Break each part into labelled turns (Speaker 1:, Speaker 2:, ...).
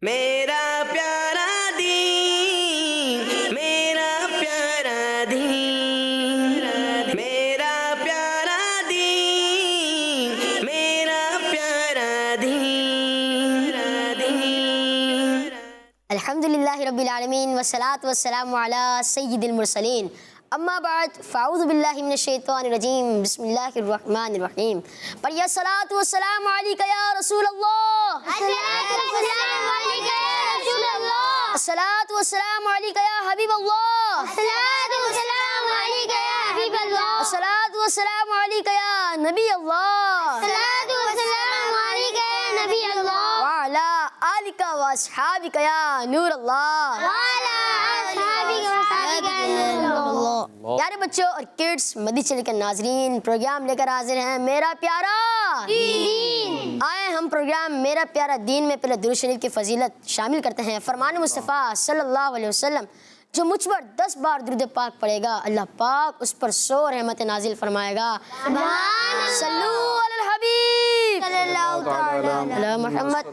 Speaker 1: میرا پیارا دین، میرا پیارا دین، میرا پیارا دین، میرا پیارا دین۔
Speaker 2: الحمدللہ رب العالمین والصلاة والسلام علی سید المرسلین، اما بعد فاعوذ باللہ من الشیطان الرجیم، بسم اللہ الرحمن الرحیم۔ پر یا صلاۃ والسلام علیک یا رسول اللہ، الصلاۃ والسلام علیک یا حبیب اللہ، الصلاۃ والسلام علیک یا نبی اللہ، وعلی آلک واصحابک یا نور اللہ۔ پیارے بچوں اور کڈس، مدنی چینل کے ناظرین، پروگرام لے کر حاضر ہیں میرا پیارا دین۔ آئے ہم پروگرام میرا پیارا دین میں پہلے درود شریف کی فضیلت شامل کرتے ہیں۔ فرمان مصطفیٰ صلی اللہ علیہ وسلم، جو مجھ پر 10 بار درود پاک پڑھے گا، اللہ پاک اس پر 100 رحمت نازل فرمائے گا۔ صلو علی الحبیب علی محمد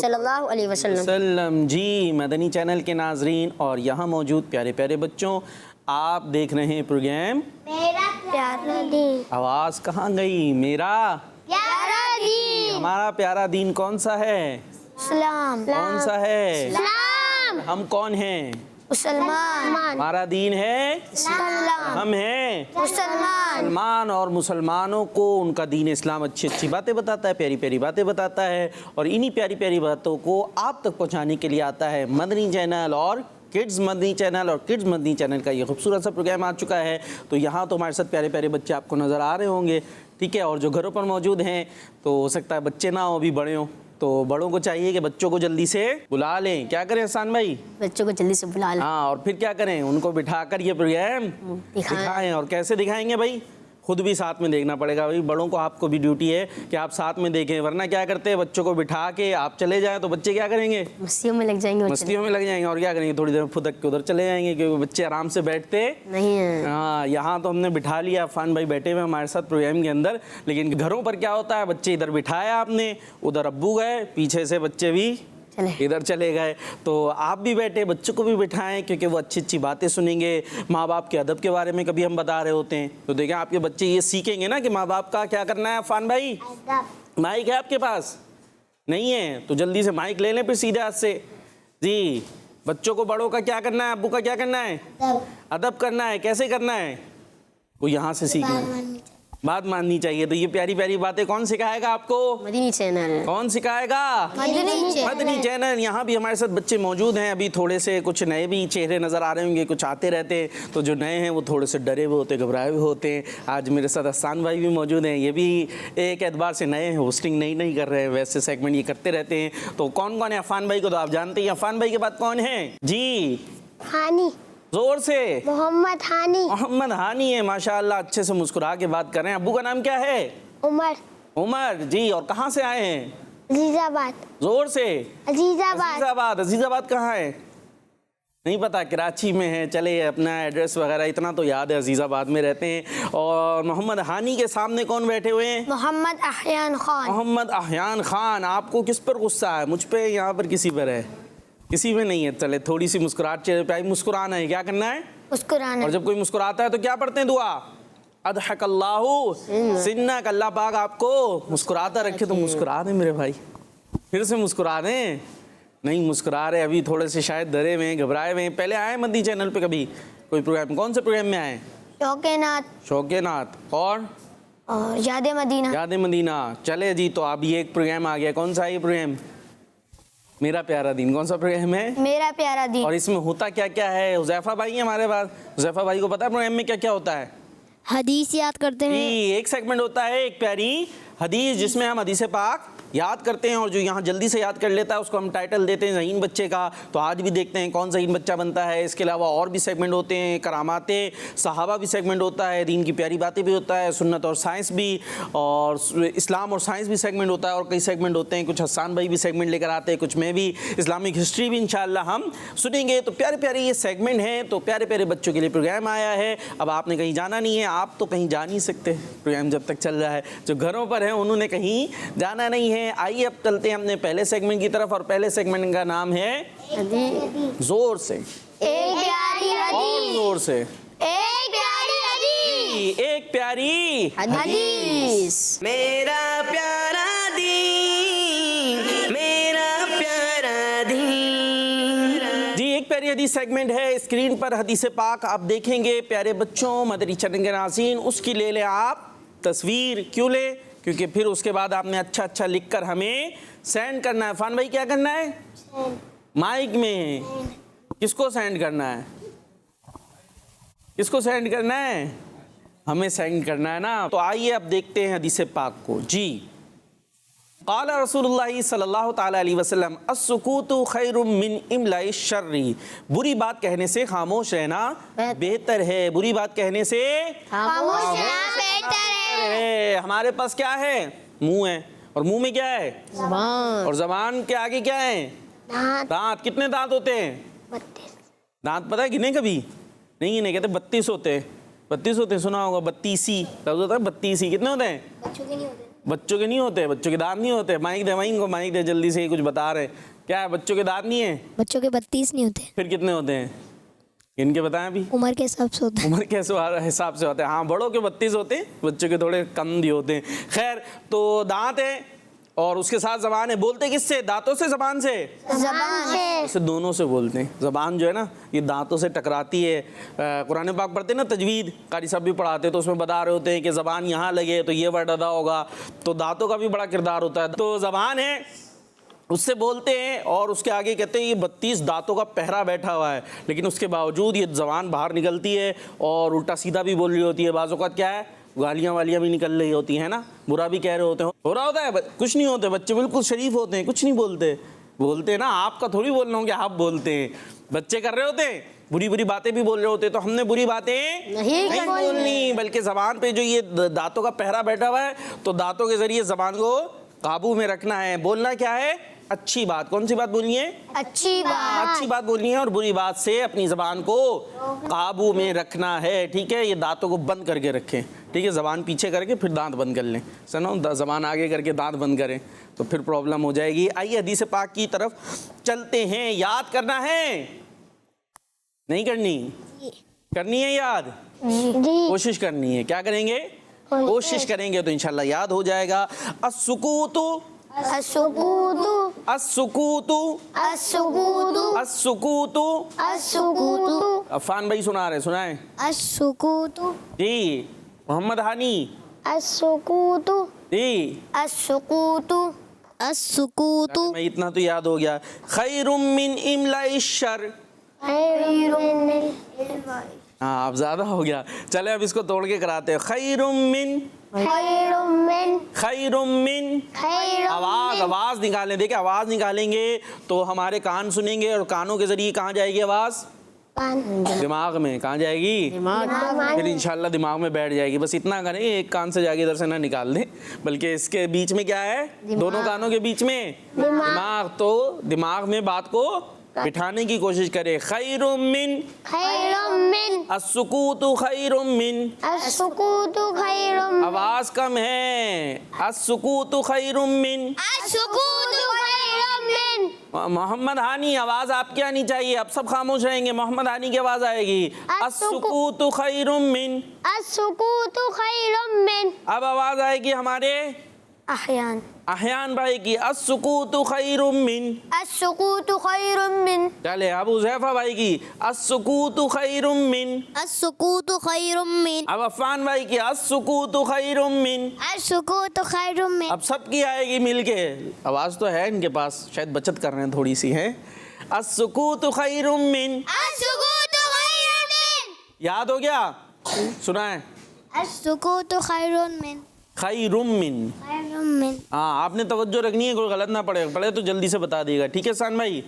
Speaker 2: صلی اللہ علیہ وسلم۔
Speaker 3: جی مدنی چینل کے ناظرین اور یہاں موجود پیارے پیارے بچوں، آپ دیکھ رہے ہیں پروگرام
Speaker 4: میرا پیارا دین،
Speaker 3: آواز کہاں گئی؟ میرا
Speaker 4: پیارا دین،
Speaker 3: ہمارا پیارا دین کون سا ہے؟
Speaker 4: اسلام،
Speaker 3: کون سا ہے؟
Speaker 4: اسلام،
Speaker 3: ہم کون ہیں؟
Speaker 4: مسلمان،
Speaker 3: ہمارا دین ہے،
Speaker 4: اسلام،
Speaker 3: ہم ہیں
Speaker 4: مسلمان۔
Speaker 3: مسلمان، اور مسلمانوں کو ان کا دین اسلام اچھی اچھی باتیں بتاتا ہے، پیاری پیاری باتیں بتاتا ہے، اور انہی پیاری پیاری باتوں کو آپ تک پہنچانے کے لیے آتا ہے مدنی چینل اور کڈز مدنی چینل، اور کڈز مدنی چینل کا یہ خوبصورت سا پروگرام آ چکا ہے۔ تو یہاں تو ہمارے ساتھ پیارے پیارے بچے آپ کو نظر آ رہے ہوں گے، ٹھیک ہے، اور جو گھروں پر موجود ہیں تو ہو سکتا ہے بچے نہ ہوں، ابھی بڑے ہوں، تو بڑوں کو چاہیے کہ بچوں کو جلدی سے بلا لیں۔ کیا کریں احسان بھائی؟
Speaker 2: بچوں کو جلدی سے بلا لیں،
Speaker 3: ہاں، اور پھر کیا کریں؟ ان کو بٹھا کر یہ پروگرام دکھائیں۔ اور کیسے دکھائیں گے بھائی؟ خود بھی ساتھ میں دیکھنا پڑے گا بھائی، بڑوں کو آپ کو بھی ڈیوٹی ہے کہ آپ ساتھ میں دیکھیں، ورنہ کیا کرتے ہیں بچوں کو بٹھا کے آپ چلے جائیں تو بچے کیا کریں گے؟
Speaker 2: مسیوں میں لگ جائیں گے،
Speaker 3: مستیوں میں لگ جائیں گے، اور کیا کریں گے؟ تھوڑی دیر پھدک کے ادھر چلے جائیں گے، کیونکہ بچے آرام سے بیٹھتے
Speaker 2: نہیں ہیں۔
Speaker 3: ہاں، یہاں تو ہم نے بٹھا لیا، عفان بھائی بیٹھے ہوئے ہمارے ساتھ پروگرام کے اندر، لیکن گھروں پر کیا ہوتا ہے؟ بچے ادھر بٹھایا آپ نے، ادھر ابو گئے، پیچھے سے بچے بھی ادھر چلے گئے، تو آپ بھی بیٹھے، بچوں کو بھی بٹھائیں، کیونکہ وہ اچھی اچھی باتیں سنیں گے۔ ماں باپ کے ادب کے بارے میں کبھی ہم بتا رہے ہوتے ہیں، تو دیکھیں آپ کے بچے یہ سیکھیں گے نا کہ ماں باپ کا کیا کرنا ہے۔ عفان بھائی مائک ہے آپ کے پاس؟ نہیں ہے تو جلدی سے مائک لے لیں پھر سیدھے ہاتھ سے۔ جی، بچوں کو بڑوں کا کیا کرنا ہے؟ ابو کا کیا کرنا ہے؟ ادب کرنا ہے۔ کیسے کرنا ہے؟ وہ یہاں سے سیکھنا ہے، بات ماننی چاہیے۔ تو یہ پیاری پیاری باتیں کون سکھائے گا آپ کو؟
Speaker 2: مدنی چینل۔
Speaker 3: کون سکھائے گا؟ مدنی چینل۔ یہاں بھی ہمارے ساتھ بچے موجود ہیں، ابھی تھوڑے سے کچھ نئے بھی چہرے نظر آ رہے ہوں گے، کچھ آتے رہتے ہیں، تو جو نئے ہیں وہ تھوڑے سے ڈرے ہوئے ہوتے، گھبرائے ہوئے ہوتے ہیں۔ آج میرے ساتھ احسان بھائی بھی موجود ہیں، یہ بھی ایک اعتبار سے نئے ہیں، ہوسٹنگ نہیں کر رہے ہیں، ویسے سیگمنٹ یہ کرتے رہتے ہیں۔ تو کون کون ہے؟ عفان بھائی کو تو آپ جانتے ہیں، عفان بھائی کے بعد کون ہے؟ جی
Speaker 4: ہانی،
Speaker 3: زور سے۔
Speaker 4: محمد ہانی،
Speaker 3: محمد ہانی ہے، ماشاءاللہ، اچھے سے مسکرا کے بات کر رہے ہیں۔ ابو کا نام کیا ہے؟
Speaker 4: عمر،
Speaker 3: عمر جی۔ اور کہاں سے آئے ہیں؟
Speaker 4: عزیز آباد،
Speaker 3: زور سے۔
Speaker 4: عزیز آباد،
Speaker 3: عزیز آباد۔ عزیز آباد کہاں ہے؟ نہیں پتا، کراچی میں ہے۔ چلے اپنا ایڈریس وغیرہ اتنا تو یاد ہے، عزیز آباد میں رہتے ہیں۔ اور محمد ہانی کے سامنے کون بیٹھے ہوئے ہیں؟
Speaker 4: محمد احیان خان۔
Speaker 3: محمد احیان خان۔ آپ کو کس پر غصہ ہے؟ مجھ پہ، یہاں پر کسی پر ہے؟ کسی میں نہیں ہے۔ چلے تھوڑی سی مسکراہٹ چہرے پہ آئی، مسکرانا ہے۔ کیا کرنا ہے؟
Speaker 4: مسکرانا۔
Speaker 3: اور جب کوئی مسکراتا ہے تو کیا پڑھتے ہیں دعا؟ اضحک اللہ سنک، اللہ پاک آپ کو مسکراتا رکھے۔ تو مسکرا دیں میرے بھائی، پھر سے مسکرا دیں۔ نہیں مسکرا رہے، ابھی تھوڑے سے شاید ڈرے ہوئے ہیں، گھبرائے ہوئے ہیں۔ پہلے آئے مدنی چینل پہ کبھی کوئی پروگرام؟ کون سے پروگرام میں آئے؟
Speaker 4: شوق نعت
Speaker 3: شوق نعت اور
Speaker 4: یاد مدینہ۔
Speaker 3: یاد مدینہ۔ چلے جی، تو اب یہ ایک پروگرام آ گیا، کون سا ہے یہ پروگرام؟ میرا پیارا دین۔ کون سا پروگرام ہے؟
Speaker 4: میرا پیارا دین۔
Speaker 3: اور اس میں ہوتا کیا کیا ہے؟ حذیفہ بھائی ہیں ہمارے پاس، حذیفہ بھائی کو پتا ہے پروگرام میں کیا کیا ہوتا ہے؟
Speaker 4: حدیث یاد کرتے ہیں۔
Speaker 3: جی، ایک سیگمنٹ ہوتا ہے ایک پیاری حدیث، جس میں ہم حدیث پاک یاد کرتے ہیں، اور جو یہاں جلدی سے یاد کر لیتا ہے اس کو ہم ٹائٹل دیتے ہیں ذہین بچے کا۔ تو آج بھی دیکھتے ہیں کون ذہین بچہ بنتا ہے۔ اس کے علاوہ اور بھی سیگمنٹ ہوتے ہیں، کرامات صحابہ بھی سیگمنٹ ہوتا ہے، دین کی پیاری باتیں بھی ہوتا ہے، سنت اور سائنس بھی، اور اسلام اور سائنس بھی سیگمنٹ ہوتا ہے، اور کئی سیگمنٹ ہوتے ہیں، کچھ حسان بھائی بھی سیگمنٹ لے کر آتے ہیں، کچھ میں بھی، اسلامک ہسٹری بھی انشاءاللہ ہم سنیں گے۔ تو پیارے پیارے یہ سیگمنٹ ہیں، تو پیارے پیارے بچوں کے لیے پروگرام آیا ہے۔ اب آپ نے کہیں جانا نہیں ہے، آپ تو کہیں جا نہیں سکتے، پروگرام جب تک چل رہا ہے۔ جو گھروں پر ہیں انہوں نے کہیں جانا نہیں ہے، ہیں. آئیے اب چلتے ہیں اپنے پہلے سیگمنٹ کی طرف, اور پہلے سیگمنٹ کا نام ہے زور سے,
Speaker 4: ایک پیاری
Speaker 3: اور زور سے,
Speaker 4: ایک پیاری حدیث.
Speaker 3: ایک پیاری
Speaker 2: حدیث.
Speaker 1: میرا پیارا دین, میرا پیارا دین.
Speaker 3: جی, ایک پیاری حدیث سیگمنٹ ہے. اسکرین پر حدیث پاک آپ دیکھیں گے. پیارے بچوں, مدری چینل کے ناظرین, اس کی لے لیں آپ تصویر. کیوں لیں؟ کیونکہ پھر اس کے بعد آپ نے اچھا اچھا لکھ کر ہمیں سینڈ کرنا ہے. عرفان بھائی کیا کرنا ہے؟ مائک میں. کس کو سینڈ کرنا ہے؟ کس کو سینڈ کرنا ہے؟ ہمیں سینڈ کرنا ہے نا. تو آئیے اب دیکھتے ہیں حدیث پاک کو. جی, قال رسول اللہ صلی اللہ تعالی علیہ وسلم السکوت خیر من املاء الشر. بری بات کہنے سے خاموش رہنا بہتر ہے. بری بات کہنے سے
Speaker 4: خاموش رہنا بہتر ہے.
Speaker 3: ہمارے پاس کیا ہے؟ منہ ہے, اور منہ میں کیا ہے؟
Speaker 2: زبان.
Speaker 3: اور زبان کے آگے کیا ہے؟ دانت. کتنے دانت ہوتے ہیں؟ دانت پتہ ہے گنے کبھی؟ نہیں گنے, کہتے 32 ہوتے ہیں. 32 ہوتے ہیں, سنا ہوگا. 32 لفظ ہوتا ہے 32. کتنے ہوتے ہیں؟ بچوں کے نہیں ہوتے. بچوں کے دانت نہیں ہوتے. مائک دے, مائک کو مائک دے, جلدی سے کچھ بتا رہے. کیا ہے؟ بچوں کے دانت نہیں ہیں.
Speaker 4: بچوں کے 32 نہیں ہوتے,
Speaker 3: پھر کتنے ہوتے ہیں؟ ان کے بتائیں ابھی.
Speaker 4: عمر کے حساب سے ہوتے ہیں.
Speaker 3: عمر کے حساب سے ہوتے ہیں. ہاں, بڑوں کے 32 ہوتے ہیں, بچوں کے تھوڑے کم بھی ہوتے ہیں. خیر, تو دانت ہے اور اس کے ساتھ زبان ہے. بولتے کس سے؟ دانتوں سے, زبان سے؟
Speaker 4: زبان سے.
Speaker 3: اسے دونوں سے بولتے ہیں. زبان جو ہے نا, یہ دانتوں سے ٹکراتی ہے. قرآن پاک پڑھتے ہیں نا, تجوید قاری صاحب بھی پڑھاتے ہیں, تو اس میں بتا رہے ہوتے ہیں کہ زبان یہاں لگے تو یہ ورڈ ادا ہوگا. تو دانتوں کا بھی بڑا کردار ہوتا ہے. تو زبان ہے, اس سے بولتے ہیں, اور اس کے آگے کہتے ہیں یہ 32 دانتوں کا پہرا بیٹھا ہوا ہے, لیکن اس کے باوجود یہ زبان باہر نکلتی ہے اور الٹا سیدھا بھی بول رہی ہوتی ہے. بعض اوقات کیا ہے, گالیاں والیاں بھی نکل رہی ہوتی ہیں نا, برا بھی کہہ رہے ہوتے ہیں. ہو رہا ہوتا ہے, کچھ نہیں ہوتے. بچے بالکل شریف ہوتے ہیں, کچھ نہیں بولتے. بولتے ہیں نا, آپ کا تھوڑی بولنا ہوں کہ آپ بولتے ہیں. بچے کر رہے ہوتے ہیں, بری بری باتیں بھی بول رہے ہوتے ہیں. تو ہم نے بری باتیں نہیں بولنی, بلکہ زبان پہ جو یہ دانتوں کا پہرا بیٹھا ہوا ہے, تو دانتوں کے ذریعے زبان کو قابو میں رکھنا ہے. بولنا کیا ہے؟ اچھی بات. کون سی بات بولنی ہے؟
Speaker 4: اچھی بات.
Speaker 3: اچھی بات بولنی ہے, اور بری بات سے اپنی زبان کو قابو میں رکھنا ہے. ٹھیک ہے, یہ دانتوں کو بند کر کے رکھیں. ٹھیک ہے, زبان پیچھے کر کے پھر دانت بند کر لیں. سنو, زبان آگے کر کے دانت بند کریں تو پھر پرابلم ہو جائے گی. آئیے حدیث پاک کی طرف چلتے ہیں. یاد کرنا ہے نہیں کرنی؟ کرنی ہے یاد. کوشش کرنی ہے. کیا کریں گے؟ کوشش کریں گے تو انشاءاللہ یاد ہو جائے گا. السکوت
Speaker 4: السکوت
Speaker 3: السکوت
Speaker 4: السکوت
Speaker 3: السکوت.
Speaker 4: السکوت
Speaker 3: عفان بھائی سنا رہے, سنائیں.
Speaker 4: السکوت
Speaker 3: جی, محمد ہانی.
Speaker 4: السکوت
Speaker 3: جی,
Speaker 4: السکوت السکوت
Speaker 3: میں اتنا تو یاد ہو گیا. خیر من املاء الشر.
Speaker 4: خیر
Speaker 3: ہاں, اب زیادہ ہو گیا. چلے اب اس کو توڑ کے کراتے ہیں. خیر من,
Speaker 4: خیر من
Speaker 3: خیر من.
Speaker 4: خیر
Speaker 3: آواز نکالیں. دیکھیں, آواز نکالیں گے تو ہمارے کان سنیں گے, اور کانوں کے ذریعے کہاں جائے گی آواز؟ دماغ میں. کہاں جائے گی؟ پھر انشاءاللہ دماغ میں بیٹھ جائے گی. بس اتنا کریں, ایک کان سے جا کے ادھر سے نہ نکال دیں, بلکہ اس کے بیچ میں کیا ہے؟ دونوں کانوں کے بیچ میں دماغ. تو دماغ میں بات کو بٹھانے کی کوشش کرے. خیر من,
Speaker 4: خیر من
Speaker 3: السکوت خیر من.
Speaker 4: السکوت خیر من
Speaker 3: آواز کم ہے. السکوت خیر من.
Speaker 4: السکوت خیر من.
Speaker 3: محمد ہانی, آواز آپ کی آنی چاہیے. اب سب خاموش رہیں گے, محمد ہانی کی آواز آئے گی. السکوت خیر من.
Speaker 4: السکوت خیر من.
Speaker 3: اب آواز آئے گی ہمارے
Speaker 4: احیان
Speaker 3: احیان بھائی کی. السکوت خیر من.
Speaker 4: السکوت خیر من.
Speaker 3: چلے ابو حذیفہ بھائی کی. السکوت خیر من.
Speaker 4: السکوت خیر من.
Speaker 3: اب عفان بھائی کی. السکوت خیر من.
Speaker 4: السکوت خیر من.
Speaker 3: اب سب کی آئے گی مل کے. آواز تو ہے ان کے پاس, شاید بچت کر رہے ہیں تھوڑی سی ہے. السکوت خیر من.
Speaker 4: السکوت خیر من.
Speaker 3: یاد ہو گیا؟ سنائیں.
Speaker 4: السکوت خیر من.
Speaker 3: خیر من.
Speaker 4: خیر من.
Speaker 3: ہاں, آپ نے توجہ رکھنی ہے, کوئی غلط نہ پڑے تو جلدی سے بتا دیے گا. ٹھیک ہے سان بھائی؟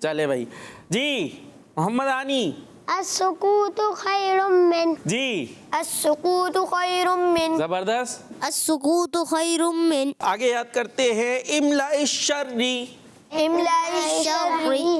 Speaker 3: چلے بھائی. جی, محمد آنی.
Speaker 4: السکوت خیر من.
Speaker 3: جی,
Speaker 4: السکوت خیر من.
Speaker 3: زبردست.
Speaker 4: السکوت خیر من.
Speaker 3: آگے یاد کرتے ہیں. املاء الشر.
Speaker 4: املاء الشر.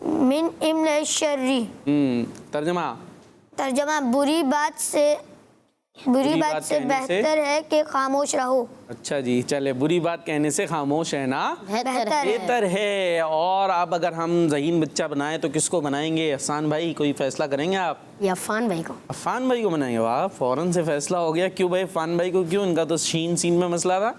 Speaker 4: من امن الشری.
Speaker 3: ترجمہ.
Speaker 2: ترجمہ بری بات سے بہتر ہے کہ خاموش رہو.
Speaker 3: اچھا جی چلے, بری بات کہنے سے خاموش رہنا بہتر ہے. اور اب اگر ہم ذہین بچہ بنائیں تو کس کو بنائیں گے؟ احسان بھائی کوئی فیصلہ کریں گے آپ؟
Speaker 2: یا عفان بھائی کو.
Speaker 3: عفان بھائی کو بنائیں گے. واہ, فوراً سے فیصلہ ہو گیا. کیوں بھائی عفان بھائی کو کیوں؟ ان کا تو شین سین میں مسئلہ تھا.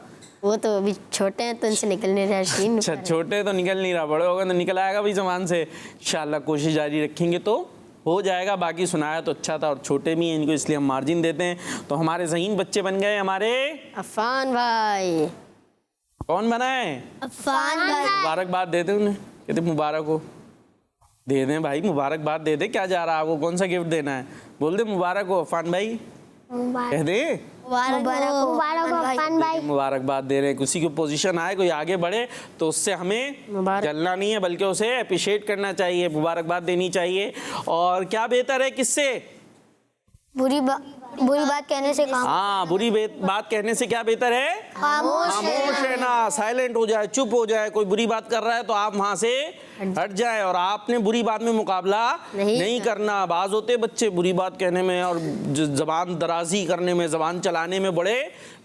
Speaker 2: وہ تو ابھی چھوٹے ہیں تو ان سے نکل نہیں رہا شین.
Speaker 3: اچھا چھوٹے تو نکل نہیں رہا, بڑے ہو گئے تو نکل آئے گا بھائی زبان سے. انشاءاللہ کوشش جاری رکھیں گے تو ہو جائے گا. باقی سنایا تو اچھا تھا, اور چھوٹے بھی ہیں ان کو اس لیے ہم مارجن دیتے ہیں. تو ہمارے ذہین بچے بن گئے ہمارے
Speaker 2: عفان بھائی.
Speaker 3: کون بنائے؟
Speaker 2: عفان بھائی.
Speaker 3: مبارکباد دیتے انہیں, کہتے مبارک ہو. دے دیں بھائی مبارکباد دے دیں, کیا جا رہا ہے آپ کو, کون سا گفٹ دینا ہے؟ بول دیں مبارک ہو عفان بھائی, کہہ دیں
Speaker 4: مبارک ہو عفان بھائی.
Speaker 3: مبارکباد دے رہے ہیں. کسی کی پوزیشن آئے, کوئی آگے بڑھے تو اس سے ہمیں جلنا نہیں ہے بلکہ اسے اپریشیٹ کرنا چاہیے, مبارکباد دینی چاہیے. اور کیا بہتر ہے کس سے؟
Speaker 2: بری بات کہنے سے
Speaker 3: ہاں, بری بات کہنے سے کیا بہتر ہے؟ خاموش رہنا, سائلنٹ ہو جائے, چپ ہو جائے. کوئی بری بات کر رہا ہے تو آپ وہاں سے ہٹ جائیں, اور آپ نے بری بات میں مقابلہ نہیں کرنا. بعض ہوتے بچے بری بات کہنے میں اور زبان درازی کرنے میں, زبان چلانے میں بڑے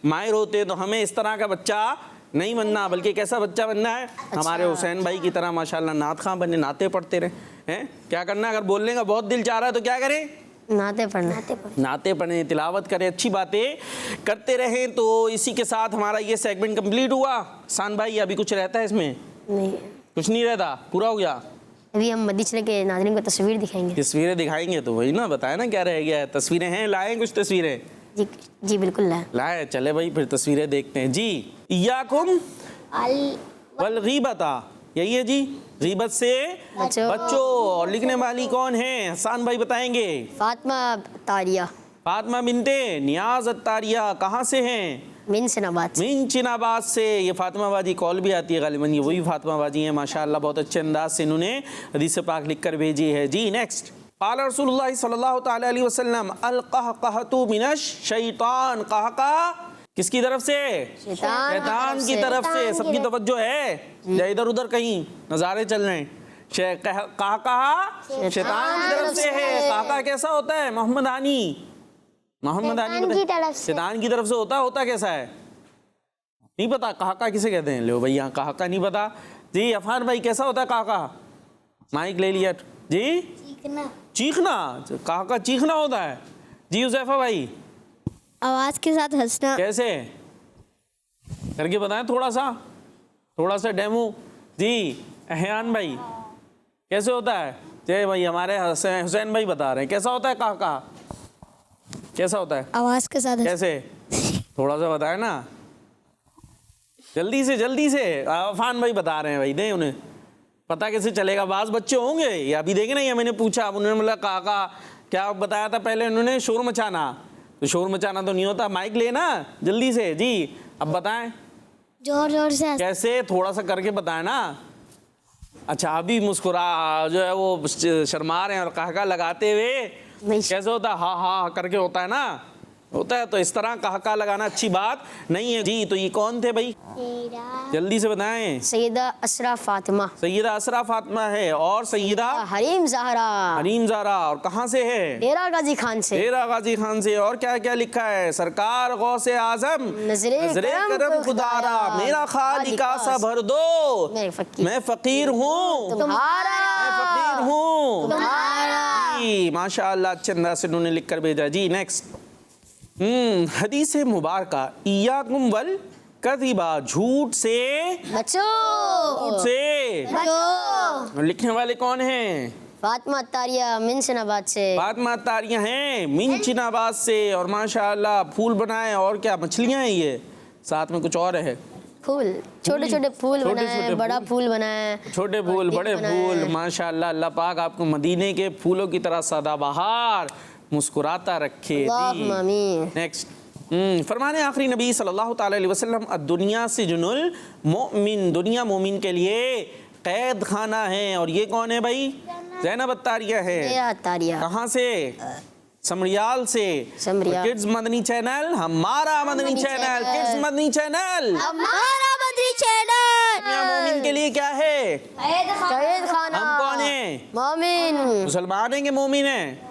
Speaker 3: ماہر ہوتے, تو ہمیں اس طرح کا بچہ نہیں بننا, بلکہ کیسا بچہ بننا ہے؟ ہمارے حسین بھائی کی طرح ماشاءاللہ نعت خواں بنے, نعتیں پڑھتے رہیں. کیا کرنا ہے؟ اگر بولنے کا بہت دل چاہ رہا ہے تو کیا کریں؟ نعتیں پڑھیں, تلاوت کریں, اچھی باتیں کرتے رہیں. تو اسی کے ساتھ ہمارا یہ سیگمنٹ کمپلیٹ ہوا. احسان بھائی ابھی کچھ رہتا ہے اس میں؟
Speaker 2: نہیں,
Speaker 3: کچھ نہیں رہتا, پورا ہو گیا.
Speaker 2: ابھی ہم مدینہ کے ناظرین کو تصویر دکھائیں گے.
Speaker 3: تصویریں دکھائیں گے تو وہی نا, بتائیں نا کیا رہ گیا ہے. تصویریں ہیں, لائیں کچھ تصویریں؟
Speaker 2: جی بالکل
Speaker 3: لائے. چلے بھائی پھر تصویریں دیکھتے ہیں. جی ایاکم والغیبۃ, یہی ہے جی, غیبت سے بچو. اور لکھنے والی کون ہیں؟ احسان بھائی بتائیں گے.
Speaker 2: فاطمہ عطاریہ.
Speaker 3: فاطمہ بنت نیاز عطاریہ. کہاں سے ہیں؟
Speaker 2: من چناباد سے. یہ فاطمہ باجی کال بھی آتی ہے غالباً, یہ وہی فاطمہ باجی ہیں ماشاءاللہ. بہت اچھے انداز سے انہوں نے حدیث پاک لکھ کر بھیجی ہے. جی نیکسٹ. قال رسول اللہ صلی اللہ تعالی علیہ وسلم القہقہۃ من الشیطان. قہقہ کس کی طرف سے؟ شیطان کی طرف سے. سب کی توجہ ہے یا ادھر ادھر کہیں نظارے چل رہے ہیں؟ قہقہ شیطان کی طرف سے ہے. قہقہ کیسا ہوتا ہے؟ محمد آنی شیطان کی طرف سے ہوتا کیسا ہے؟ نہیں پتا قہقہ کسے کہتے ہیں؟ لو بھائی یہاں قہقہ نہیں پتا. جی عفان بھائی کیسا ہوتا ہے قہقہ؟ مائک لے لیا. جی چیخنا. قہقہ چیخنا ہوتا ہے. جی حذیفہ بھائی
Speaker 4: آواز کے ساتھ ہنسنا.
Speaker 3: کیسے کر کے بتائیں تھوڑا سا ڈیمو. جی احیان بھائی کیسے ہوتا ہے؟ جی بھائی ہمارے حسین بھائی بتا رہے ہیں کیسا ہوتا ہے قہقہ, کیسا ہوتا ہے؟
Speaker 4: آواز کے ساتھ
Speaker 3: کیسے تھوڑا سا بتائیں نا, جلدی سے. عفان بھائی بتا رہے ہیں بھائی, دیں انہیں پتا کیسے چلے گا. بعض بچے ہوں گے یا ابھی دیکھیں نا, یہ میں نے پوچھا اب انہوں نے بولا قہقہ کیا بتایا تھا پہلے انہوں نے؟ شور مچانا. تو شور مچانا تو نہیں ہوتا, مائک لینا جلدی سے. جی اب بتائیں
Speaker 4: زور سے
Speaker 3: کیسے, تھوڑا سا کر کے بتائیں نا. اچھا ابھی مسکرا جو ہے وہ شرما رہے ہیں, اور قہقہ لگاتے ہوئے کیسے ہوتا ہے؟ ہاں کر کے ہوتا ہے نا, ہوتا ہے. تو اس طرح قہقہ لگانا اچھی بات نہیں ہے. جی تو یہ کون تھے بھائی, جلدی سے بتائیں.
Speaker 2: سیدہ اسرا فاطمہ.
Speaker 3: سیدہ اسرا فاطمہ ہے. اور سیدہ
Speaker 2: حریم زہرا. اور کہاں سے ہے؟ ڈیرہ غازی خان سے. اور کیا کیا لکھا ہے؟ سرکار غوث اعظم نظر کرم خدارا, میرا خالی کاسا بھر دو, میں فقیر ہوں تمہارا. ماشاء اللہ اچھے انداز سے انہوں نے لکھ کر بھیجا. جی نیکسٹ. حدیث مبارکہ ایاکم والکذبہ, جھوٹ سے بچو.
Speaker 3: لکھنے والے کون ہیں؟
Speaker 2: فاطمہ عطاریہ من چناباد سے.
Speaker 3: فاطمہ عطاریہ ہیں من چناباد سے. اور ماشاءاللہ پھول بنائے. اور کیا مچھلیاں ہیں یہ؟ ساتھ میں کچھ اور ہے.
Speaker 2: پھول چھوٹے پھول بنائے, بڑا پھول بنائے,
Speaker 3: چھوٹے پھول بڑے پھول. ماشاءاللہ اللہ پاک آپ کو مدینے کے پھولوں کی طرح سادہ بہار مسکراتا رکھے.
Speaker 2: اللہم آمین.
Speaker 3: نیکسٹ. فرمانے آخری نبی صلی اللہ تعالی علیہ وسلم الدنیا سجن المؤمن, دنیا مومن کے لیے قید خانہ ہے. اور یہ کون ہے بھائی؟ زینب عطاریہ ہے. کہاں سے؟ سمریال سے. کڈز مدنی چینل, ہمارا مدنی چینل. کڈز مدنی چینل,
Speaker 4: ہمارا مدنی چینل.
Speaker 3: دنیا مومن کے لیے کیا ہے؟
Speaker 2: قید خانہ.
Speaker 3: ہم کون ہیں؟
Speaker 2: مومن
Speaker 3: مسلمان ہیں کہ مومن ہیں؟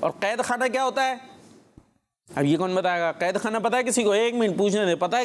Speaker 3: اور قید خانہ کیا ہوتا ہے؟ اب یہ کون بتائے گا؟ قید خانہ پتہ ہے کسی کو؟ ایک منٹ پوچھنے دے. پتہ ہے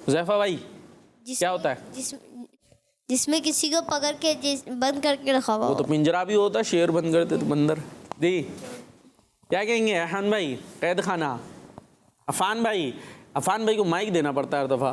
Speaker 3: حذیفہ بھائی؟ کیا ہوتا ہے؟
Speaker 5: جس میں کسی کو پکڑ کے بند کر کے رکھا ہوا
Speaker 3: وہ تو پنجرا بھی ہوتا ہے، شیر بند کرتے تو بندر. جی کیا کہیں گے احان بھائی؟ قید خانہ. عفان بھائی کو مائک دینا پڑتا ہے ہر دفعہ.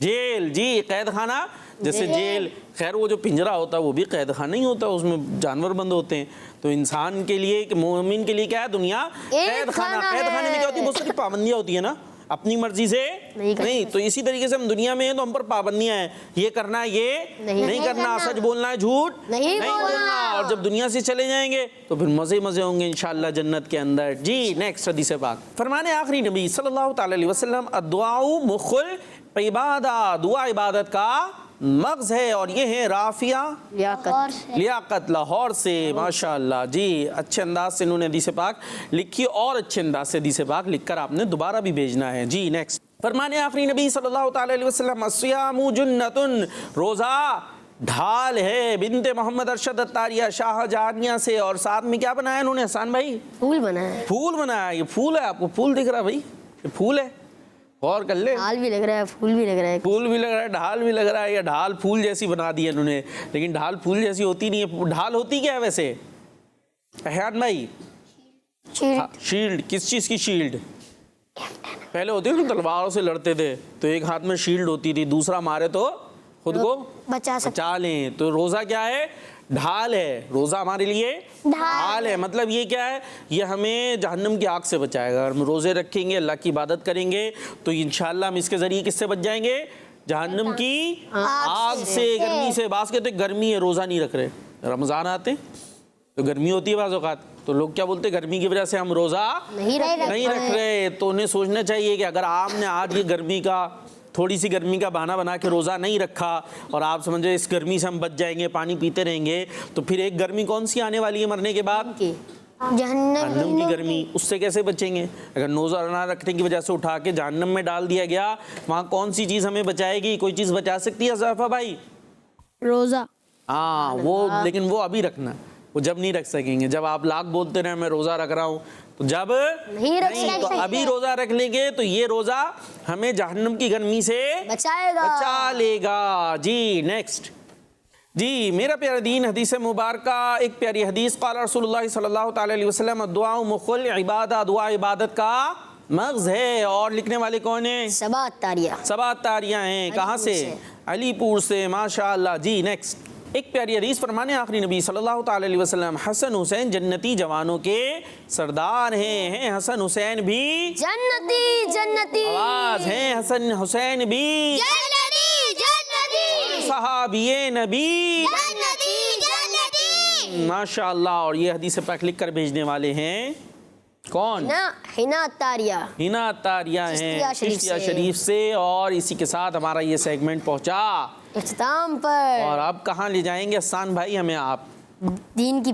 Speaker 3: جیل. جی قید خانہ جیسے جیل. خیر وہ جو پنجرا ہوتا ہے وہ بھی قید خانہ ہی ہوتا ہے، اس میں جانور بند ہوتے ہیں. تو انسان کے لیے کہ مومن کے لیے کیا ہے دنیا؟ قید خانہ. قید خانے میں کیا ہوتی ہے؟ بہت ساری پابندیاں ہوتی ہیں نا، اپنی مرضی سے نہیں. تو اسی طریقے سے ہم دنیا میں ہیں تو ہم پر پابندیاں ہیں، یہ کرنا ہے، یہ نہیں کرنا، سچ بولنا ہے، جھوٹ
Speaker 2: نہیں
Speaker 3: بولنا. اور جب دنیا سے چلے جائیں گے تو پھر مزے ہوں گے انشاءاللہ جنت کے اندر. جی نیکسٹ حدیث پاک. فرمانے آخری نبی صلی اللہ تعالی علیہ وسلم الدعاء مخ العبادہ، دعا عبادت کا مغز ہے. اور یہ ہے رافیہ لیاقت لاہور سے. ماشاءاللہ جی اچھے انداز سے انہوں نے حدیث پاک لکھی، اور اچھے انداز سے حدیث پاک لکھ کر آپ نے دوبارہ بھی بھیجنا ہے. جی نیکسٹ. فرمانے آخری نبی صلی اللہ تعالی علیہ وسلم الصیام جنۃ، روزہ ڈھال ہے. بنت محمد ارشد الطاریہ شاہ جہانیہ سے. اور ساتھ میں کیا بنایا انہوں نے حسان بھائی؟
Speaker 2: پھول بنا ہے.
Speaker 3: پھول بنایا. یہ پھول ہے، آپ کو پھول دکھ رہا ہے بھائی؟ یہ پھول ہے، غور کر لے.
Speaker 2: ڈھال بھی لگ رہا ہے، پھول بھی لگ رہا ہے.
Speaker 3: پھول بھی لگ رہا ہے، ڈھال بھی لگ رہا ہے. یا ڈھال پھول جیسی بنا دی ہے انہوں نے، لیکن ڈھال پھول جیسی ہوتی نہیں ہے. ڈھال ہوتی کیا ہے ویسے احیان بھائی؟ شیلڈ. کس چیز کی شیلڈ؟ پہلے ہوتی تھی تلواروں سے لڑتے تھے تو ایک ہاتھ میں شیلڈ ہوتی تھی، دوسرا مارے تو خود کو بچا لیں. تو روزہ کیا ہے؟ ڈھال ہے. روزہ ہمارے لیے ڈھال ہے. مطلب یہ کیا ہے؟ یہ ہمیں جہنم کی آگ سے بچائے گا. اگر ہم روزے رکھیں گے، اللہ کی عبادت کریں گے تو انشاءاللہ ہم اس کے ذریعے کس سے بچ جائیں گے؟ جہنم کی آگ سے، گرمی سے. بعض کہتے ہیں گرمی ہے روزہ نہیں رکھ رہے. رمضان آتے تو گرمی ہوتی ہے بعض اوقات، تو لوگ کیا بولتے ہیں گرمی کی وجہ سے ہم روزہ نہیں رکھ رہے. تو انہیں سوچنا چاہیے کہ اگر آپ نے آج یہ گرمی کا تھوڑی سی گرمی کا بہانہ بنا کے روزہ نہیں رکھا اور آپ سمجھے اس گرمی سے ہم بچ جائیں گے، پانی پیتے رہیں گے، تو پھر ایک گرمی کون سی آنے والی ہے مرنے کے بعد؟ جہنم کی گرمی. اس سے کیسے بچیں گے؟ اگر روزہ نہ رکھنے کی وجہ سے اٹھا کے جہنم میں ڈال دیا گیا، وہاں کون سی چیز ہمیں بچائے گی؟ کوئی چیز بچا سکتی ہے حذیفہ بھائی؟
Speaker 5: روزہ.
Speaker 3: ہاں وہ، لیکن وہ ابھی رکھنا. وہ جب نہیں رکھ سکیں گے. جب آپ لاکھ بولتے رہے میں روزہ رکھ رہا ہوں، تو جب نہیں تو ابھی روزہ رکھ لیں گے تو یہ روزہ ہمیں جہنم کی گرمی سے بچا لے گا. جی نیکسٹ. جی میرا پیارا دین حدیث مبارکہ ایک پیاری حدیث. قال رسول اللہ صلی اللہ تعالی علیہ وسلم الدعاء مخ العبادہ، دعا عبادت کا مغز ہے. اور لکھنے والے کون ہیں؟ سبا اتاریہ ہیں. کہاں سے؟ علی پور سے. ماشاءاللہ. جی نیکسٹ. ایک پیاری حدیث. فرمانے آخری نبی صلی اللہ تعالی علیہ وسلم حسن حسین جنتی جوانوں کے سردار ہیں. حسن حسین بھی جنتی. آواز ہیں. حسن حسین بھی جنتی. صحابی نبی جنتی. ماشاءاللہ. اور یہ حدیث پاک لکھ کر بھیجنے والے ہیں کون؟
Speaker 2: ہینا اتاریہ ہیں
Speaker 3: چشتیہ شریف سے. اور اسی کے ساتھ ہمارا یہ سیگمنٹ پہنچا
Speaker 2: اختتام پر.
Speaker 3: اور اب کہاں لے جائیں گے حسان بھائی ہمیں آپ؟
Speaker 2: دین کی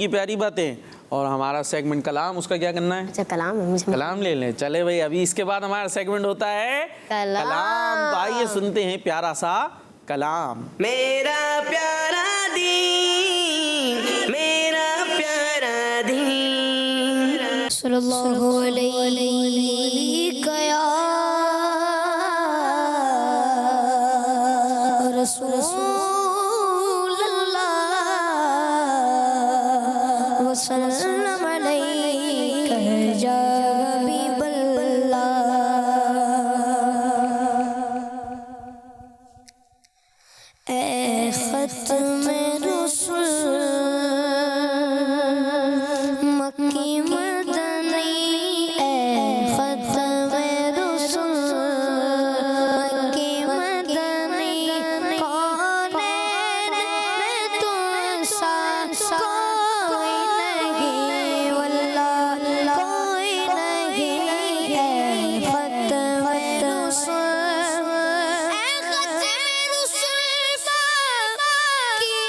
Speaker 2: پیاری باتیں.
Speaker 3: اور ہمارا سیگمنٹ کلام، اس کا کیا کرنا ہے؟
Speaker 2: اچھا
Speaker 3: کلام لے لیں. چلے بھائی ابھی اس کے بعد ہمارا سیگمنٹ ہوتا ہے کلام. تو آئیے سنتے ہیں پیارا سا کلام.
Speaker 1: میرا پیارا دین، میرا پیارا دین،
Speaker 5: صلی اللہ علیہ یا رسول اللہ وسلم علیک یا حبیب اللہ. اے ختم رسول مکی مدنی، اے ختم رسول مکی مدنی، کونین میں تم سا کوئی نہیں، واللہ کوئی نہیں. اے ختم رسول، اے ختم رسول مکی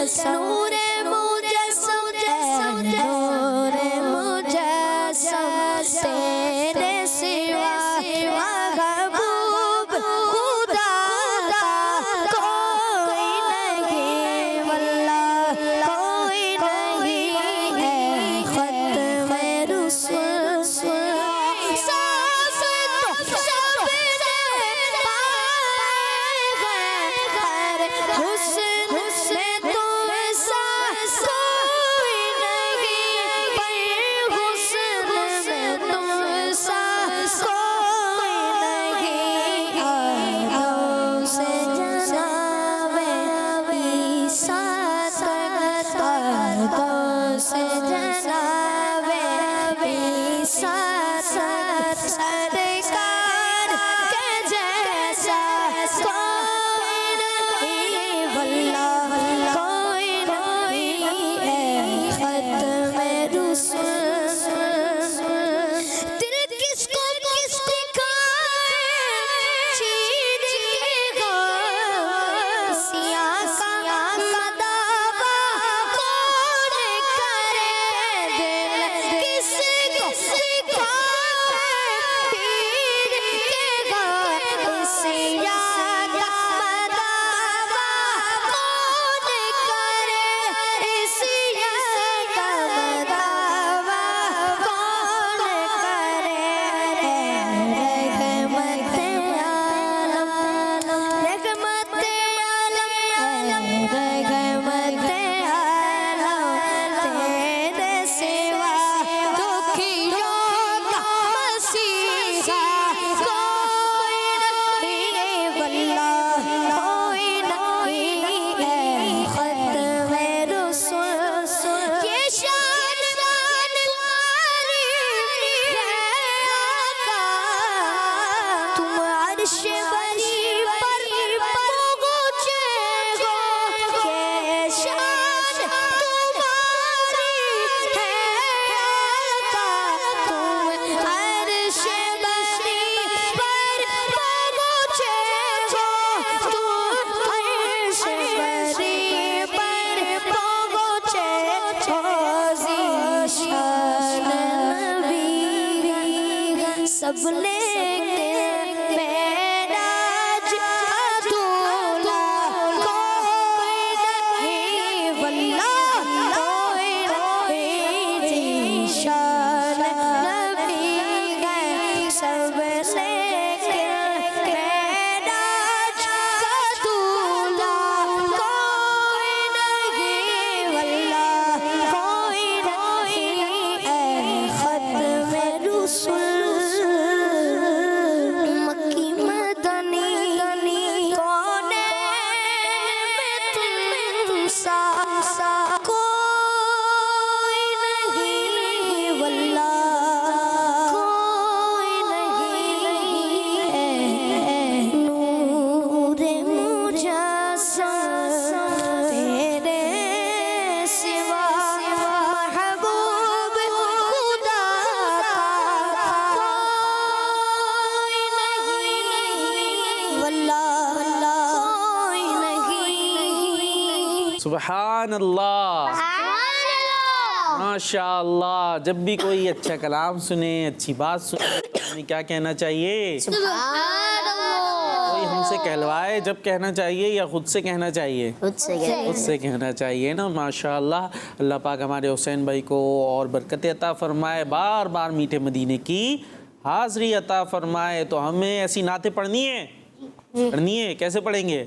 Speaker 2: نور مجسم نور مجسم تیرے سوا محبوب خدا کا کوئی نہیں واللہ کوئی نہیں ہے ختم رسول سب نے پائے غیر حسن میں تم سا کوئی نہیں پر حسن میں تم سا کوئی نہیں آدم سے جناب عیسیٰ تک آدم سے جناب عیسیٰ تک سرکار کے جیسا کوئی نہیں واللہ کوئی نہیں ہے ختم رسول دل کس کو کس دکھائے چین کے غم سیاہ کا دعویٰ کون کرے دل کس کو دکھائے پیر کے غم سیاہ کا دعویٰ کون کرے سیاہ کا دعویٰ کون کرے رحمت عالم رحمت عالم رحمت عالم تیرے سوا دکھیوں کا مسیحا کوئی نہیں واللہ کوئی نہیں ہے ختم رسول یہ شان تمہاری ہے آقا تم عرش بری پر پہنچے ہو یہ شان تمہاری ہے آقا تم عرش بری پر پہنچے ہو تم عرش بری پر پہنچے ہو ذیشان نبی سب نے معراج ادھورا کوئی نہیں واللہ کوئی نہیں ذیشان نبی ہے سب نے معراج ادھورا کوئی نہیں واللہ کوئی نہیں ہے ختم رسول مکی مدنی کونین میں تم سا کوئی نہیں واللہ کوئی نہیں ہے نور مجسم تیرے سوا محبوب خدا کا کوئی نہیں واللہ کوئی نہیں
Speaker 3: سبحان اللہ ماشاء اللہ جب بھی کوئی اچھا کلام سنے اچھی بات سنے تو ہمیں کیا کہنا چاہیے کوئی ہم سے کہلوائے جب کہنا چاہیے یا خود سے کہنا چاہیے خود سے کہنا چاہیے نا ماشاء اللہ اللہ پاک ہمارے حسین بھائی کو اور برکت عطا فرمائے بار بار میٹھے مدینے کی حاضری عطا فرمائے تو ہمیں ایسی نعتیں پڑھنی ہے کیسے پڑھیں گے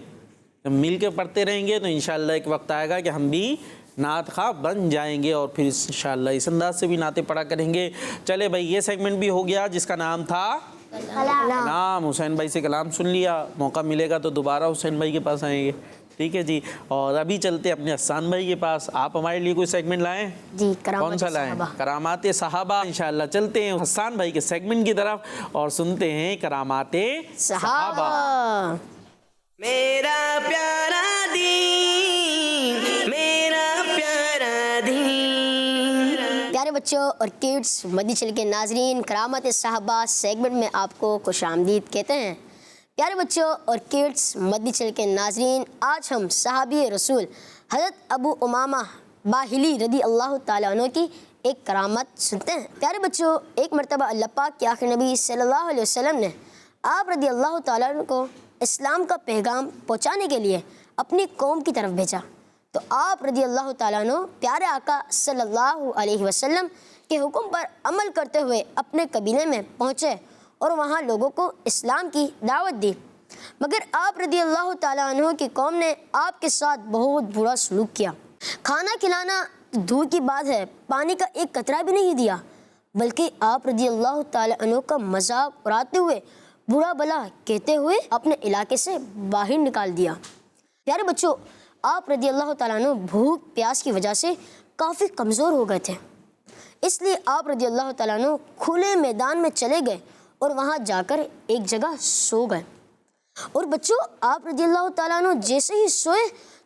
Speaker 3: جب مل کے پڑھتے رہیں گے تو انشاءاللہ ایک وقت آئے گا کہ ہم بھی نعت خواہ بن جائیں گے اور پھر انشاءاللہ اس انداز سے بھی نعتیں پڑھا کریں گے چلے بھائی یہ سیگمنٹ بھی ہو گیا جس کا نام تھا کلام حسین بھائی سے کلام سن لیا موقع ملے گا تو دوبارہ حسین بھائی کے پاس آئیں گے ٹھیک ہے جی اور ابھی چلتے اپنے حسان بھائی کے پاس آپ ہمارے لیے کوئی سیگمنٹ لائیں
Speaker 2: جی
Speaker 3: کون سا لائیں کرامات صحابہ انشاءاللہ چلتے ہیں حسان بھائی کے سیگمنٹ کی طرف اور سنتے ہیں کرامات صحابہ
Speaker 1: میرا پیارا دین میرا پیارا دین
Speaker 2: پیارے بچوں اور کڈس مدنی چینل کے ناظرین کرامات صحابہ سیگمنٹ میں آپ کو خوش آمدید کہتے ہیں پیارے بچوں اور کڈس مدنی چینل کے ناظرین، آج ہم صحابی رسول حضرت ابو امامہ باہلی رضی اللہ تعالیٰ عنہ کی ایک کرامت سنتے ہیں۔ پیارے بچوں، ایک مرتبہ اللہ پاک کے آخری نبی صلی اللہ علیہ وسلم نے آپ رضی اللہ تعالیٰ عنہ کو اسلام کا پیغام پہنچانے کے لیے اپنی قوم کی طرف بھیجا، تو آپ رضی اللہ تعالیٰ عنہ پیارے آقا صلی اللہ علیہ وسلم کے حکم پر عمل کرتے ہوئے اپنے قبیلے میں پہنچے اور وہاں لوگوں کو اسلام کی دعوت دی، مگر آپ رضی اللہ تعالیٰ عنہ کی قوم نے آپ کے ساتھ بہت برا سلوک کیا۔ کھانا کھلانا دور کی بات ہے، پانی کا ایک قطرہ بھی نہیں دیا، بلکہ آپ رضی اللہ تعالیٰ عنہ کا مذاق اڑاتے ہوئے برا بلا کہتے ہوئے اپنے علاقے سے باہر نکال دیا۔ پیارے بچوں، آپ رضی اللہ تعالیٰ عنہ بھوک پیاس کی وجہ سے کافی کمزور ہو گئے تھے، اس لیے آپ رضی اللہ تعالیٰ عنہ کھلے میدان میں چلے گئے اور وہاں جا کر ایک جگہ سو گئے۔ اور بچوں، آپ رضی اللہ تعالیٰ عنہ جیسے ہی سوئے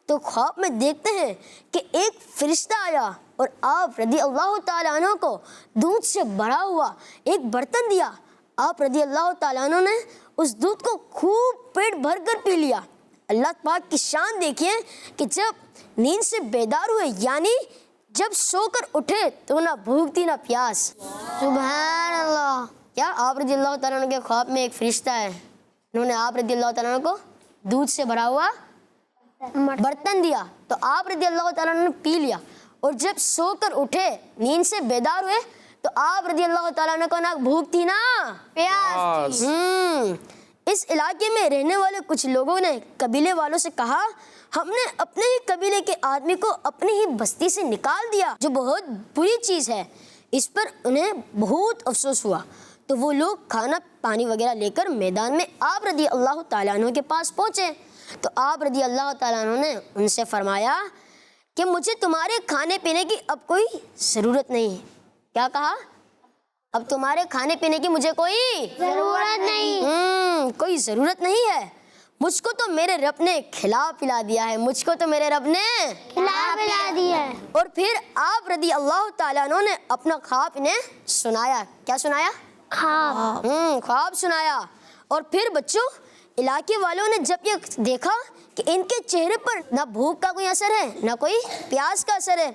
Speaker 2: تو خواب میں دیکھتے ہیں کہ ایک فرشتہ آیا اور آپ رضی اللہ تعالیٰ عنہ کو دودھ سے بھرا ہوا ایک برتن دیا۔ آپ رضی اللہ تعالیٰ عنہ نے اس دودھ کو خوب پیٹ بھر کر پی لیا۔ اللہ پاک کی شان دیکھیے کہ جب نیند سے بیدار ہوئے، یعنی جب سو کر اٹھے تو نہ بھوک تھی نہ پیاس۔ سبحان اللہ! کیا آپ رضی اللہ تعالیٰ عنہ کے خواب میں ایک فرشتہ ہے، انہوں نے آپ رضی اللہ تعالیٰ عنہ کو دودھ سے بھرا ہوا برتن دیا تو آپ رضی اللہ تعالیٰ عنہ نے پی لیا، اور جب سو کر اٹھے نیند سے بیدار ہوئے تو آپ رضی اللہ تعالیٰ عنہ کو نہ بھوک تھی نہ پیاس تھی۔ اس علاقے میں رہنے والے کچھ لوگوں نے قبیلے والوں سے کہا، ہم نے اپنے ہی قبیلے کے آدمی کو اپنی ہی بستی سے نکال دیا، جو بہت بری چیز ہے۔ اس پر انہیں بہت افسوس ہوا، تو وہ لوگ کھانا پانی وغیرہ لے کر میدان میں آپ رضی اللہ تعالیٰ عنہ کے پاس پہنچے، تو آپ رضی اللہ تعالیٰ عنہ نے ان سے فرمایا کہ مجھے تمہارے کھانے پینے کی اب کوئی ضرورت نہیں ہے۔ کیا کہا؟ اب تمہارے کھانے پینے کی مجھے کوئی
Speaker 4: ضرورت نہیں،
Speaker 2: کوئی ضرورت نہیں ہے، مجھ کو تو میرے رب نے کھلا پلا دیا ہے، مجھ کو تو میرے رب نے
Speaker 4: کھلا پلا دیا ہے۔
Speaker 2: اور پھر آپ رضی اللہ تعالیٰ عنہ نے اپنا خواب انہیں سنایا۔ کیا سنایا؟ خواب سنایا۔ اور پھر بچوں، علاقے والوں نے جب یہ دیکھا کہ ان کے چہرے پر نہ بھوک کا کوئی اثر ہے نہ کوئی پیاس کا اثر ہے،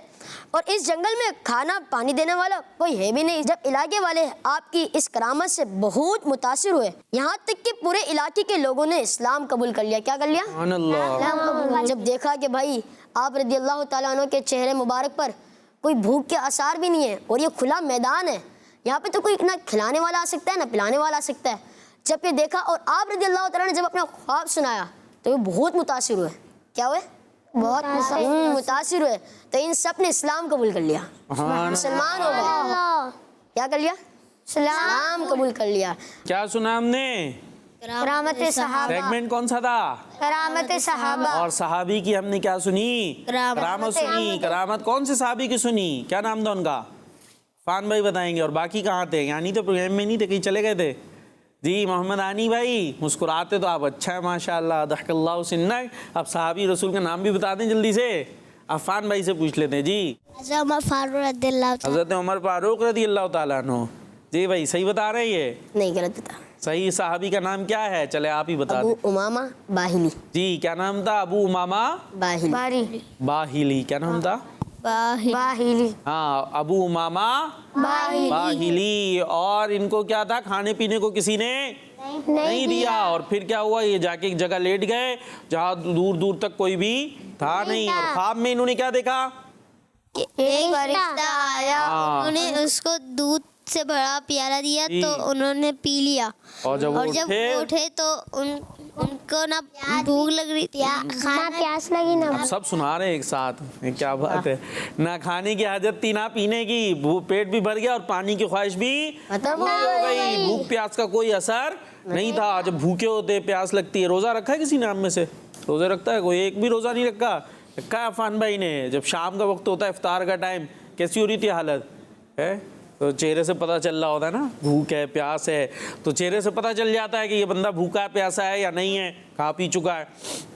Speaker 2: اور اس جنگل میں کھانا پانی دینے والا کوئی ہے بھی نہیں، جب علاقے والے آپ کی اس کرامت سے بہت متاثر ہوئے، یہاں تک کہ پورے علاقے کے لوگوں نے اسلام قبول کر لیا۔ کیا کر لیا؟
Speaker 3: سبحان اللہ۔
Speaker 2: جب دیکھا کہ بھائی آپ رضی اللہ تعالیٰ عنہ کے چہرے مبارک پر کوئی بھوک کے آثار بھی نہیں ہے، اور یہ کھلا میدان ہے، یہاں پہ تو کوئی نہ کھلانے والا آ سکتا ہے نہ پلانے والا آ سکتا ہے، جب یہ دیکھا اور آپ رضی اللہ تعالیٰ نے جب اپنا خواب سنایا تو وہ بہت متاثر ہوئے۔ کیا ہوئے؟ بہت متاثر ہوئے، تو ان سب نے اسلام قبول کر لیا، مسلمان ہو گئے۔ کیا کر لیا؟ اسلام قبول کر لیا۔
Speaker 3: کیا سنا ہم نے؟
Speaker 2: کرامت صحابہ۔
Speaker 3: سیگمنٹ کون سا تھا؟
Speaker 2: کرامت صحابہ۔
Speaker 3: اور صحابی کی ہم نے کیا سنی؟ کرامت سنی۔ کرامت کون سے صحابی کی سنی؟ کیا نام تھا ان کا؟ فان بھائی بتائیں گے۔ اور باقی کہاں تھے؟ یعنی تو پروگرام میں نہیں تھے، کہیں چلے گئے تھے؟ جی محمد آنی بھائی، مسکراتے تو آپ اچھا ہے ماشاءاللہ، ضحک اللہ سنک۔ اب صحابی رسول کا نام بھی بتا دیں جلدی سے، عفان بھائی سے پوچھ لیتے ہیں۔ جی
Speaker 5: حضرت عمر فاروق رضی اللہ تعالیٰ،
Speaker 3: حضرت عمر فاروق رضی اللہ تعالیٰ عنہ۔ جی بھائی صحیح بتا رہے ہیں؟ یہ
Speaker 2: نہیں، غلط بتا۔
Speaker 3: صحیح صحابی کا نام کیا ہے؟ چلے آپ ہی بتا
Speaker 2: ابو
Speaker 3: دیں۔
Speaker 2: امامہ باہلی۔
Speaker 3: جی کیا نام تھا؟ ابو امامہ
Speaker 2: باہلی۔
Speaker 3: باہلی۔ کیا نام تھا؟
Speaker 2: باہلی۔
Speaker 3: ہاں، ابو امامہ باہلی۔ اور ان کو کیا تھا؟ کھانے پینے کو کسی نے نہیں دیا، اور پھر کیا ہوا؟ یہ جا کے ایک جگہ لیٹ گئے جہاں دور دور تک کوئی بھی تھا نہیں، اور خواب میں انہوں نے کیا دیکھا؟
Speaker 5: ایک فرشتہ آیا، انہوں نے اس کو دودھ سے بڑا پیالہ دیا تو انہوں نے پی لیا،
Speaker 3: اور جب وہ
Speaker 5: اٹھے تو ان کو نہ بھوک لگ رہی تھی،
Speaker 4: نہ پیاس لگی نہ
Speaker 3: سب سنا رہے ایک ساتھ، کیا بات ہے! نہ کھانے کی حاجت تھی نہ پینے کی، پیٹ بھی بھر گیا اور پانی کی خواہش بھی
Speaker 2: ختم
Speaker 3: ہو گئی، بھوک پیاس کا کوئی اثر نہیں تھا۔ جب بھوکے ہوتے پیاس لگتی ہے، روزہ رکھا ہے کسی نے آپ میں سے؟ روزہ رکھتا ہے کوئی؟ ایک بھی روزہ نہیں رکھا ہے عفان بھائی نے؟ جب شام کا وقت ہوتا ہے، افطار کا ٹائم، کیسی ہو رہی تھی حالت ہے؟ تو چہرے سے پتہ چل رہا ہوتا ہے نا، بھوک ہے پیاس ہے، تو چہرے سے پتہ چل جاتا ہے کہ یہ بندہ بھوکا ہے پیاسا ہے یا نہیں ہے۔ کھا پی چکا ہے,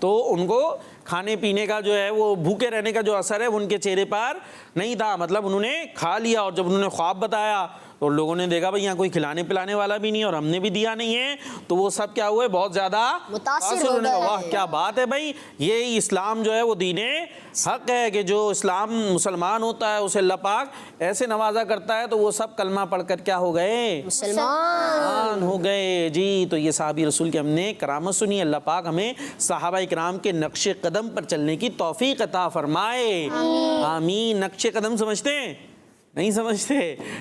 Speaker 3: تو ان کو کھانے پینے کا جو ہے وہ بھوکے رہنے کا جو اثر ہے وہ ان کے چہرے پر نہیں تھا, مطلب انہوں نے کھا لیا. اور جب انہوں نے خواب بتایا تو لوگوں نے دیکھا بھائی یہاں کوئی کھلانے پلانے والا بھی نہیں اور ہم نے بھی دیا نہیں ہے, تو وہ سب کیا ہوئے, بہت زیادہ
Speaker 2: متاثر ہو
Speaker 3: ہونے لگے.
Speaker 2: گئے.
Speaker 3: واہ کیا بات ہے بھائی, یہ اسلام جو ہے وہ دین حق ہے کہ جو اسلام مسلمان ہوتا ہے اسے اللہ پاک ایسے نوازا کرتا ہے, تو وہ سب کلمہ پڑھ کر کیا ہو گئے,
Speaker 2: مسلمان
Speaker 3: ہو گئے. جی تو یہ صحابی رسول کے ہم نے کرامت سنی. اللہ پاک ہمیں صحابہ کرام کے نقش قدم پر چلنے کی توفیق عطا فرمائے, آمین. نقش قدم سمجھتے ہیں, نہیں سمجھتے؟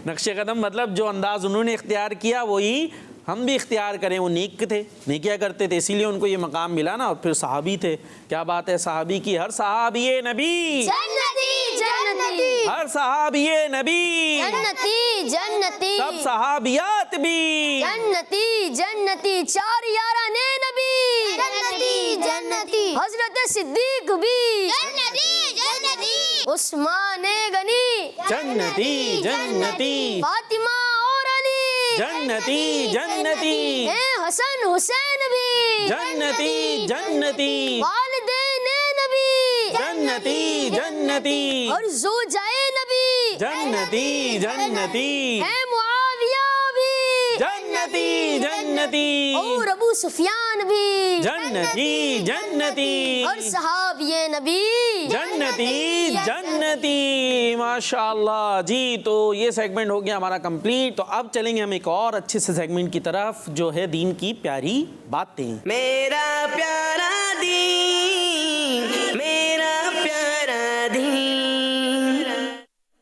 Speaker 3: نقش قدم مطلب جو انداز انہوں نے اختیار کیا وہی ہم بھی اختیار کریں. وہ نیک تھے, نیکیاں کرتے تھے, اسی لیے ان کو یہ مقام ملا نا. اور پھر صحابی تھے, کیا بات ہے صحابی کی, ہر صحابی نبی
Speaker 2: جنتی جنتی
Speaker 3: ہر صحابی نبی
Speaker 2: جنتی جنتی
Speaker 3: سب صحابیات بھی
Speaker 2: جنتی جنتی, 4 یاران نبی
Speaker 5: جنتی جنتی
Speaker 2: حضرت صدیق بھی
Speaker 5: جنتی جنتی
Speaker 2: عثمان غنی
Speaker 3: جنتی جنتی
Speaker 2: فاطمہ اور علی
Speaker 3: جنتی جنتی
Speaker 2: حسن حسین بھی
Speaker 3: جنتی جنتی
Speaker 2: والدین نبی
Speaker 3: جنتی جنتی
Speaker 2: اور زوجائے نبی
Speaker 3: جنتی جنتی
Speaker 2: معاویہ بھی
Speaker 3: جنتی جنتی
Speaker 2: اور ابو سفیان بھی
Speaker 3: جنتی جنتی
Speaker 2: اور صحابی نبی
Speaker 3: جنتی جنتی. ماشاء اللہ. جی تو یہ سیگمنٹ ہو گیا ہمارا کمپلیٹ. تو اب چلیں گے ہم ایک اور اچھے سے سیگمنٹ کی طرف جو ہے دین کی پیاری باتیں.
Speaker 1: میرا پیارا دین, میرا پیارا دین.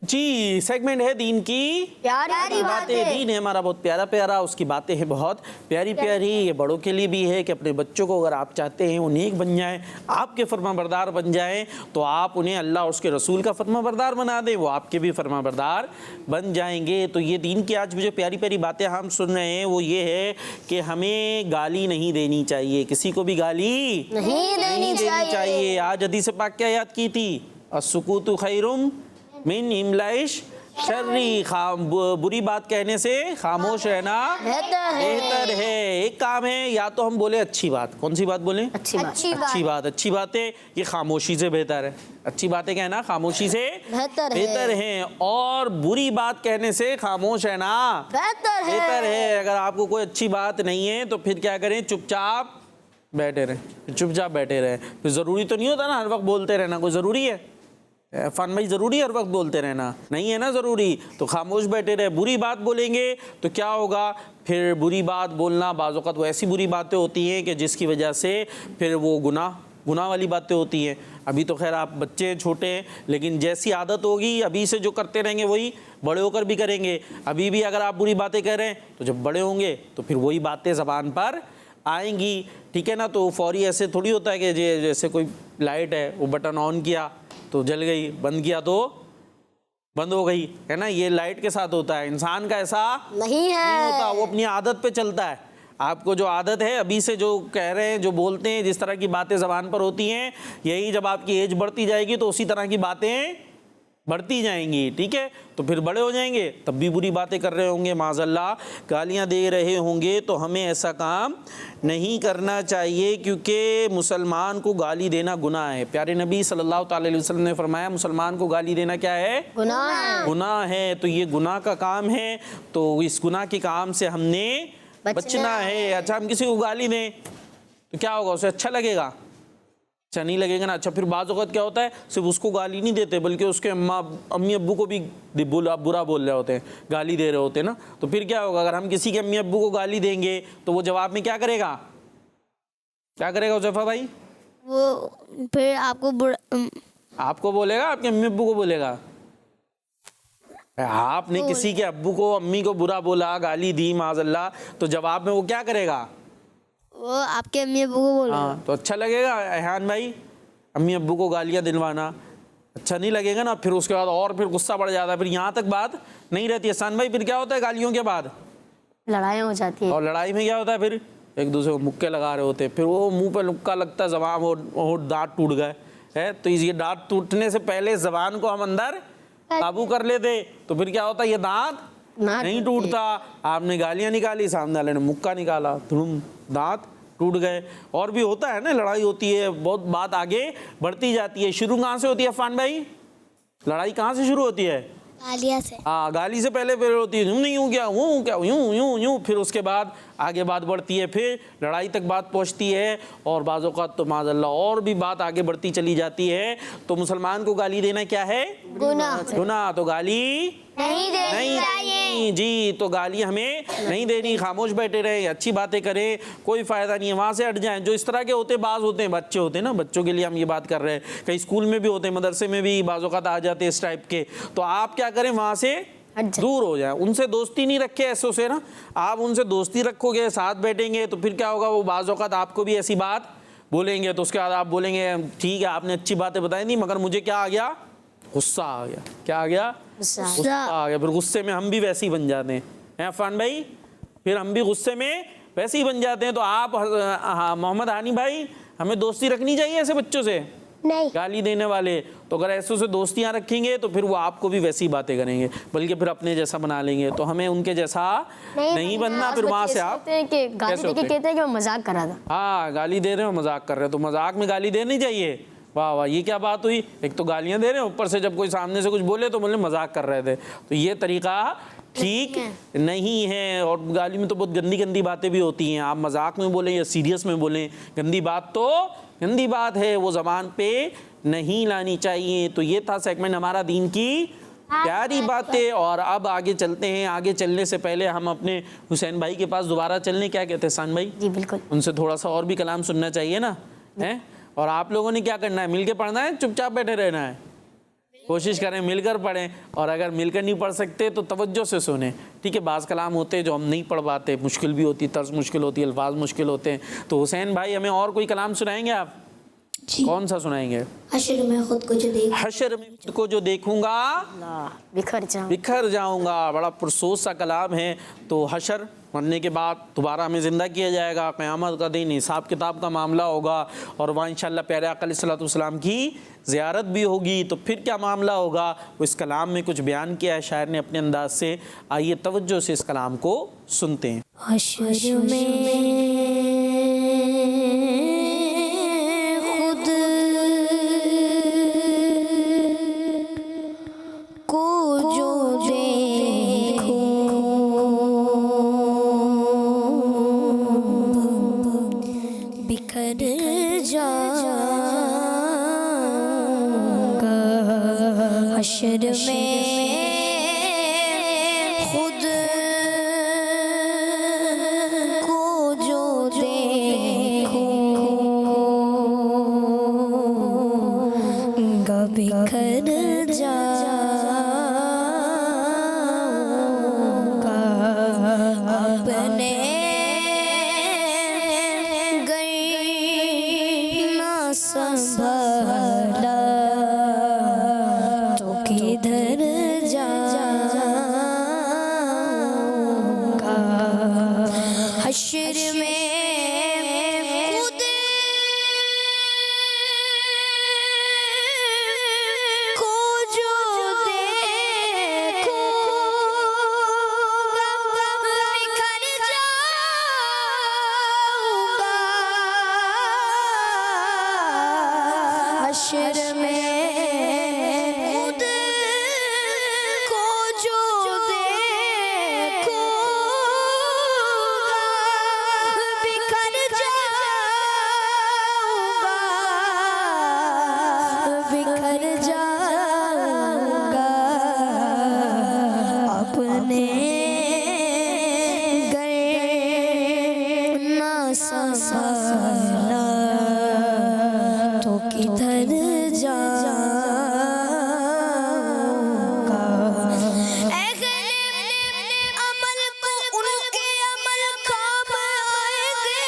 Speaker 3: جی سیگمنٹ ہے دین کی
Speaker 2: پیاری
Speaker 3: باتیں. دین ہے ہمارا بہت پیارا پیارا, اس کی باتیں ہیں بہت پیاری پیاری. یہ بڑوں کے لیے بھی ہے کہ اپنے بچوں کو اگر آپ چاہتے ہیں وہ نیک بن جائیں, آپ کے فرما بردار بن جائیں, تو آپ انہیں اللہ اور اس کے رسول کا فرما بردار بنا دیں, وہ آپ کے بھی فرما بردار بن جائیں گے. تو یہ دین کی آج جو پیاری پیاری باتیں ہم سن رہے ہیں وہ یہ ہے کہ ہمیں گالی نہیں دینی چاہیے, کسی کو بھی گالی
Speaker 2: نہیں دینی
Speaker 3: چاہیے. آج حدیث پاک کیا یاد کی تھی, السکوت خیرم من املائش شرری, بری بات کہنے سے خاموش رہنا بہتر ہے. ایک کام ہے, یا تو ہم بولے اچھی بات, کون سی بات بولیں, اچھی باتیں, یہ خاموشی سے بہتر ہے. اچھی باتیں کہنا خاموشی سے بہتر ہیں, اور بری بات کہنے سے خاموش رہنا بہتر ہے. اگر آپ کو کوئی اچھی بات نہیں ہے تو پھر کیا کریں, چپ چاپ بیٹھے رہیں. پھر ضروری تو نہیں ہوتا نا ہر وقت بولتے رہنا, کوئی ضروری ہے عرفان بھائی, ضروری ہے ہر وقت بولتے رہنا, نہیں ہے نا ضروری, تو خاموش بیٹھے رہے. بری بات بولیں گے تو کیا ہوگا, پھر بری بات بولنا بعض اوقات وہ ایسی بری باتیں ہوتی ہیں کہ جس کی وجہ سے پھر وہ گناہ والی باتیں ہوتی ہیں. ابھی تو خیر آپ بچے ہیں, چھوٹے ہیں, لیکن جیسی عادت ہوگی ابھی سے جو کرتے رہیں گے وہی بڑے ہو کر بھی کریں گے. ابھی بھی اگر آپ بری باتیں کہہ رہے ہیں تو جب بڑے ہوں گے تو پھر وہی باتیں زبان پر آئیں گی, ٹھیک ہے نا. تو فوری ایسے تھوڑی ہوتا ہے کہ جیسے کوئی لائٹ ہے, وہ بٹن آن کیا تو جل گئی, بند کیا تو بند ہو گئی, ہے نا. یہ لائٹ کے ساتھ ہوتا ہے, انسان کا ایسا
Speaker 2: نہیں
Speaker 3: ہوتا, وہ اپنی عادت پہ چلتا ہے. آپ کو جو عادت ہے ابھی سے جو کہہ رہے ہیں, جو بولتے ہیں, جس طرح کی باتیں زبان پر ہوتی ہیں, یہی جب آپ کی ایج بڑھتی جائے گی تو اسی طرح کی باتیں بڑھتی جائیں گی, ٹھیک ہے. تو پھر بڑے ہو جائیں گے تب بھی بری باتیں کر رہے ہوں گے, معاذ اللہ گالیاں دے رہے ہوں گے. تو ہمیں ایسا کام نہیں کرنا چاہیے, کیونکہ مسلمان کو گالی دینا گناہ ہے. پیارے نبی صلی اللہ تعالی علیہ وسلم نے فرمایا مسلمان کو گالی دینا کیا ہے, گناہ ہے. تو یہ گناہ کا کام ہے, تو اس گناہ کے کام سے ہم نے بچنا ہے. اچھا ہم کسی کو گالی دیں تو کیا ہوگا, اسے اچھا لگے گا, اچھا نہیں لگے گا نا. اچھا پھر بعض اوقات کیا ہوتا ہے, صرف اس کو گالی نہیں دیتے بلکہ اس کے امی ابو کو بھی برا بول رہے ہوتے ہیں, گالی دے رہے ہوتے ہیں نا. تو پھر کیا ہوگا, اگر ہم کسی کے امی ابو کو گالی دیں گے تو وہ جواب میں کیا کرے گا حذیفہ بھائی,
Speaker 5: وہ پھر
Speaker 3: آپ کو بولے گا, آپ کے امی ابو کو بولے گا. آپ نے کسی کے ابو کو امی کو برا بولا, گالی دی معاذ اللہ, تو جواب میں وہ کیا کرے گا,
Speaker 5: وہ آپ کے امی ابو کو بولے گا.
Speaker 3: تو اچھا لگے گا ایحان بھائی امی ابو کو گالیاں دلوانا, اچھا نہیں لگے گا نا. پھر اس کے بعد اور پھر غصہ بڑھ جاتا ہے, پھر یہاں تک بات نہیں رہتی. احسان بھائی پھر کیا ہوتا ہے گالیوں کے بعد,
Speaker 2: لڑائی ہو جاتی ہے,
Speaker 3: اور لڑائی میں کیا ہوتا ہے, پھر ایک دوسرے کو مکے لگا رہے ہوتے ہیں, پھر وہ منہ پہ لکا لگتا ہے, زبان وہ دانت ٹوٹ گئے ہے. تو یہ دانت ٹوٹنے سے پہلے زبان کو ہم اندر قابو کر لیتے تو پھر کیا ہوتا, یہ دانت نہیں ٹوٹتا. آپ نے گالیاں نکالی, سامنے والے نے مکہ نکالا, دانت ٹوٹ گئے. اور بھی ہوتا ہے نا, لڑائی ہوتی ہے, بہت بات آگے بڑھتی جاتی ہے. شروع کہاں سے ہوتی ہے عفان بھائی؟ لڑائی کہاں سے شروع ہوتی ہے؟
Speaker 5: گالیاں سے.
Speaker 3: ہاں, گالی سے پہلے پھر ہوتی ہے نہیں یوں کیا, وہ کیا, یوں یوں یوں, پھر اس کے بعد آگے بات بڑھتی ہے, پھر لڑائی تک بات پہنچتی ہے, اور بعض اوقات تو معاذ اللہ اور بھی بات آگے بڑھتی چلی جاتی ہے. تو مسلمان کو گالی دینا کیا ہے؟ گناہ. تو گالی
Speaker 4: نہیں دینی
Speaker 3: چاہیے جی. تو گالی ہمیں نہیں دینی, خاموش بیٹھے رہے, اچھی باتیں کریں, کوئی فائدہ نہیں ہے, وہاں سے ہٹ جائیں. جو اس طرح کے ہوتے بعض ہوتے ہیں, بچے ہوتے ہیں نا, بچوں کے لیے ہم یہ بات کر رہے ہیں, کئی اسکول میں بھی ہوتے ہیں, مدرسے میں بھی بعض اوقات آ جاتے ہیں اس ٹائپ کے. تو آپ کیا کریں, وہاں سے دور ہو جائیں. ان سے دوستی نہیں رکھے ایسوں سے نا, آپ ان سے دوستی رکھو گے, ساتھ بیٹھیں گے, تو پھر کیا ہوگا, وہ بعض اوقات آپ کو بھی ایسی بات بولیں گے, تو اس کے بعد آپ بولیں گے ٹھیک ہے آپ نے اچھی باتیں بتائی نہیں, مگر مجھے کیا آ گیا, غصہ آ گیا. کیا آ گیا؟ غصہ آ گیا. پھر غصے میں ہم بھی ویسے ہی بن جاتے ہیں عفان بھائی, پھر ہم بھی غصے میں ویسے ہی بن جاتے ہیں. تو آپ محمد ہانی بھائی, ہمیں دوستی رکھنی چاہیے ایسے بچوں سے,
Speaker 4: نہیں.
Speaker 3: گالی دینے والے. تو اگر ایسوں سے دوستیاں رکھیں گے تو پھر وہ آپ کو بھی ویسی باتیں کریں گے, بلکہ پھر اپنے جیسا بنا لیں گے. تو ہمیں ان کے جیسا نہیں بننا. پھر وہاں سے آپ
Speaker 2: گالی دے کے کہتے ہیں کہ میں مذاق کر رہا تھا.
Speaker 3: ہاں, گالی دے رہے ہو, مذاق کر رہے ہو, تو مذاق میں گالی دینی چاہیے. واہ واہ, یہ کیا بات ہوئی, ایک تو گالیاں دے رہے ہیں, اوپر سے جب کوئی سامنے سے کچھ بولے تو بولے مذاق کر رہے تھے. تو یہ طریقہ ٹھیک نہیں ہے. اور گالی میں تو بہت گندی گندی باتیں بھی ہوتی ہیں, آپ مذاق میں بولیں یا سیریس میں بولیں, گندی بات تو گندی بات ہے, وہ زبان پہ نہیں لانی چاہیے. تو یہ تھا سیگمنٹ ہمارا دین کی پیاری باتیں. اور اب آگے چلتے ہیں. آگے چلنے سے پہلے ہم اپنے حسین بھائی کے پاس دوبارہ چلنے, کیا کہتے ہیں حسین بھائی؟
Speaker 2: جی بالکل,
Speaker 3: ان سے تھوڑا سا اور بھی کلام سننا چاہیے نا. اور آپ لوگوں نے کیا کرنا ہے, مل کے پڑھنا ہے, چپ چاپ بیٹھے رہنا ہے. کوشش کریں مل کر پڑھیں, اور اگر مل کر نہیں پڑھ سکتے تو توجہ سے سنیں, ٹھیک ہے. بعض کلام ہوتے ہیں جو ہم نہیں پڑھ پاتے, مشکل بھی ہوتی, طرز مشکل ہوتی, الفاظ مشکل ہوتے ہیں. تو حسین بھائی ہمیں اور کوئی کلام سنائیں گے آپ؟ کون سا سنائیں گے؟
Speaker 5: حشر میں خود کو جو دیکھ,
Speaker 3: حشر میں خود کو جو دیکھوں گا بکھر جاؤں گا. بڑا پرسوز سا کلام ہے. تو حشر, مرنے کے بعد دوبارہ ہمیں زندہ کیا جائے گا, قیامت کا دن, حساب کتاب کا معاملہ ہوگا, اور وہاں انشاءاللہ پیارے آقا علیہ الصلوۃ والسلام کی زیارت بھی ہوگی. تو پھر کیا معاملہ ہوگا, وہ اس کلام میں کچھ بیان کیا ہے شاعر نے اپنے انداز سے. آئیے توجہ سے اس کلام کو سنتے ہیں.
Speaker 5: حشر میں خود کو جو دیکھوں بکھر جاؤں گا. حشر میں خود کو جو دیکھوں گا بکھر جاؤں گا. اپنے گر نہ سنبھالا تو کدھر جاؤں گا. حشر میں خود کو جو دیکھوں گا بکھر جاؤں گا. حشر میں خود کو جو دیکھوں گا بکھر جاؤں گا. بکھر جاؤں گا. اپنے گر نہ سنبھالا تو کدھر جاؤں گا. اے غالب عمل کو ان کے عمل کام آئیں گے.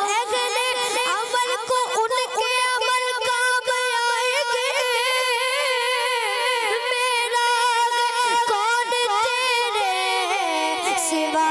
Speaker 5: اے غالب عمل کو ان کے عمل کام آئیں گے. میرا کون تیرے سوا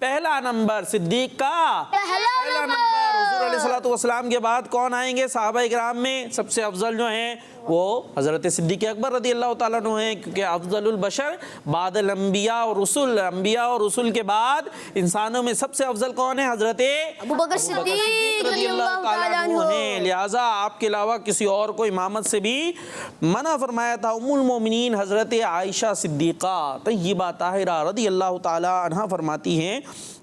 Speaker 3: پہلا نمبر صدیق کا پہلا نمبر. حضور علیہ الصلوۃ والسلام کے بعد کون آئیں گے صحابہ کرام میں؟ سب سے افضل جو ہیں وہ حضرت صدیق اکبر رضی اللہ تعالیٰ عنہ ہیں, کیونکہ افضل البشر بعد الانبیاء اور رسل, انبیاء اور رسل کے بعد انسانوں میں سب سے افضل کون ہے؟ حضرت
Speaker 2: ابوبکر صدیق
Speaker 3: رضی اللہ تعالیٰ عنہ ہیں. لہٰذا آپ کے علاوہ کسی اور کو امامت سے بھی منع فرمایا تھا. ام المومنین حضرت عائشہ صدیقہ طیبہ طاہرہ رضی اللہ تعالیٰ عنہ فرماتی ہیں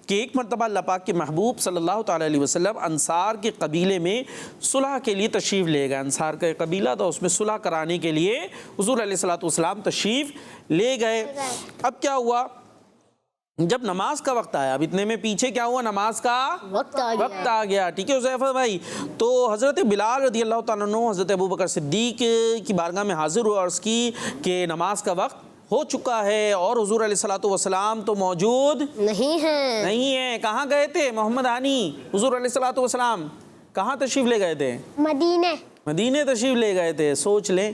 Speaker 3: کہ ایک مرتبہ اللہ پاک کے محبوب صلی اللہ تعالیٰ علیہ وسلم انصار کے قبیلے میں صلح کے لیے تشریف لے گئے. انصار کا قبیلہ تھا, اس میں صلح کرانے کے لیے حضور علیہ الصلوۃ والسلام تشریف لے گئے. اب کیا ہوا, جب نماز کا وقت آیا, اب اتنے میں پیچھے کیا ہوا, نماز کا
Speaker 2: وقت
Speaker 3: آ گیا. ٹھیک ہے حذیفہ بھائی, تو حضرت بلال رضی اللہ تعالیٰ عنہ حضرت ابوبکر صدیق کی بارگاہ میں حاضر ہوئے, عرض کی کہ نماز کا وقت ہو چکا ہے اور حضور علیہ الصلوۃ والسلام تو موجود
Speaker 2: نہیں ہیں.
Speaker 3: کہاں گئے تھے محمد ہانی؟ حضور علیہ الصلوۃ والسلام کہاں تشریف لے گئے تھے؟ مدینے تشریف لے گئے تھے. سوچ لیں,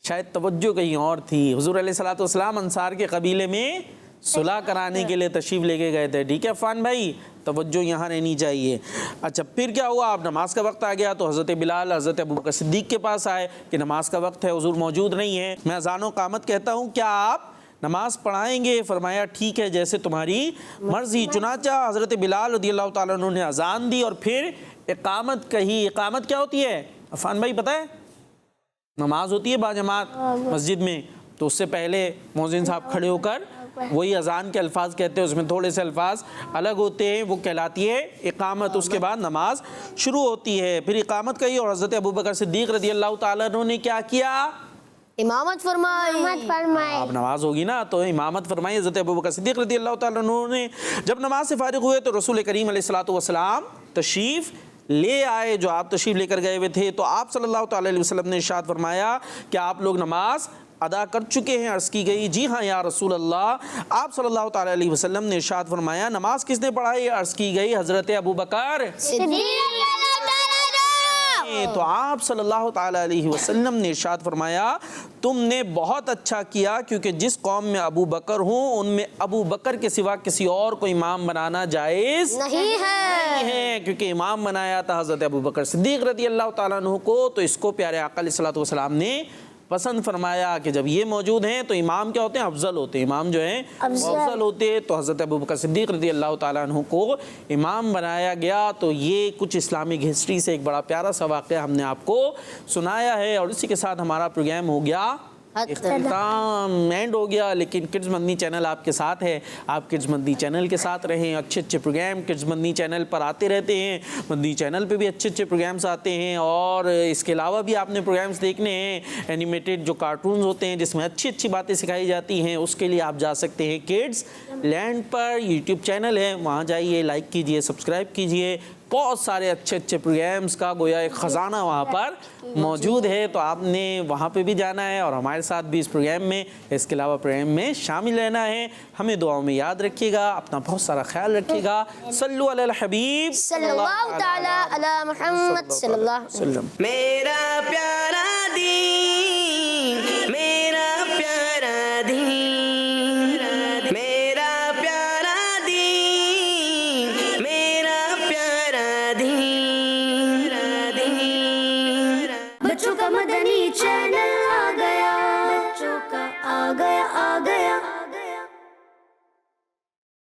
Speaker 3: شاید توجہ کہیں اور تھی. حضور علیہ الصلوۃ والسلام انصار کے قبیلے میں صلح کرانے کے لیے تشریف لے کے گئے تھے. ٹھیک ہے عفان بھائی, توجہ یہاں رہنی چاہیے. اچھا پھر کیا ہوا, اب نماز کا وقت آ گیا تو حضرت بلال حضرت ابوبکر صدیق کے پاس آئے کہ نماز کا وقت ہے, حضور موجود نہیں ہے, میں اذان و اقامت کہتا ہوں, کیا آپ نماز پڑھائیں گے؟ فرمایا ٹھیک ہے جیسے تمہاری مرضی. چنانچہ حضرت بلال رضی اللہ تعالیٰ عنہ نے اذان دی اور پھر اقامت کہی. اقامت کیا ہوتی ہے عفان بھائی پتہ ہے؟ نماز ہوتی ہے باجماعت مسجد میں, تو اس سے پہلے مؤذن صاحب کھڑے ہو کر وہی اذان کے الفاظ کہتے ہیں, اس میں تھوڑے سے الفاظ الگ ہوتے ہیں, وہ کہلاتی ہے اقامت. اس کے بعد نماز شروع ہوتی ہے. پھر اقامت کہی اور حضرت ابوبکر صدیق رضی اللہ تعالیٰ عنہ نے کیا کیا؟
Speaker 2: امامت فرمائی.
Speaker 3: اب نماز ہوگی نا تو امامت فرمائی حضرت ابوبکر صدیق رضی اللہ تعالیٰ عنہ نے. جب نماز سے فارغ ہوئے تو رسول کریم علیہ الصلوۃ والسلام تشریف لے آئے, جو آپ تشریف لے کر گئے ہوئے تھے. تو آپ صلی اللہ تعالیٰ علیہ وسلم نے ارشاد فرمایا کہ آپ لوگ نماز ادا کر چکے ہیں؟ عرض کی گئی جی ہاں یا رسول اللہ. آپ صلی اللہ تعالیٰ علیہ وسلم نے ارشاد فرمایا نماز کس نے پڑھائی؟ عرض کی گئی حضرت ابوبکر. تو آپ صلی اللہ تعالیٰ علیہ وسلم نے ارشاد فرمایا تم نے بہت اچھا کیا, کیونکہ جس قوم میں ابو بکر ہوں ان میں ابو بکر کے سوا کسی اور کو امام بنانا جائز
Speaker 2: نہیں ہے,
Speaker 3: کیونکہ امام بنایا تھا حضرت ابو بکر صدیق رضی اللہ تعالیٰ عنہ کو. تو اس کو پیارے آقا علیہ الصلوۃ والسلام نے پسند فرمایا کہ جب یہ موجود ہیں تو امام کیا ہوتے ہیں؟ افضل ہوتے ہیں. امام جو ہیں افضل ہوتے ہیں. تو حضرت ابوبکر صدیق رضی اللہ تعالیٰ عنہ کو امام بنایا گیا. تو یہ کچھ اسلامک ہسٹری سے ایک بڑا پیارا سا واقعہ ہم نے آپ کو سنایا ہے, اور اسی کے ساتھ ہمارا پروگرام ہو گیا اختتام, اینڈ ہو گیا. لیکن کڈز مدنی چینل آپ کے ساتھ ہے, آپ کڈز مدنی چینل کے ساتھ رہیں. اچھے اچھے پروگرام کڈز مدنی چینل پر آتے رہتے ہیں. مدنی چینل پہ بھی اچھے اچھے پروگرامز آتے ہیں, اور اس کے علاوہ بھی آپ نے پروگرامز دیکھنے ہیں اینیمیٹڈ جو کارٹونز ہوتے ہیں جس میں اچھی اچھی باتیں سکھائی جاتی ہیں. اس کے لیے آپ جا سکتے ہیں کڈز لینڈ پر, یوٹیوب چینل ہے, وہاں جائیے, لائک کیجئے, سبسکرائب کیجئے. بہت سارے اچھے اچھے پروگرامز کا گویا ایک خزانہ وہاں پر موجود ہے. تو آپ نے وہاں پہ بھی جانا ہے اور ہمارے ساتھ بھی اس پروگرام میں, اس کے علاوہ پروگرام میں شامل رہنا ہے. ہمیں دعاؤں میں یاد رکھیے گا, اپنا بہت سارا خیال رکھیے گا. صلو علی الحبیب
Speaker 2: صلی اللہ تعالیٰ علی محمد صلی اللہ علیہ وسلم.
Speaker 1: میرا پیارا دین, میرا پیارا دین, میرا پیارا دین, میرا پیارا دین. بچوں کا مدنی چینل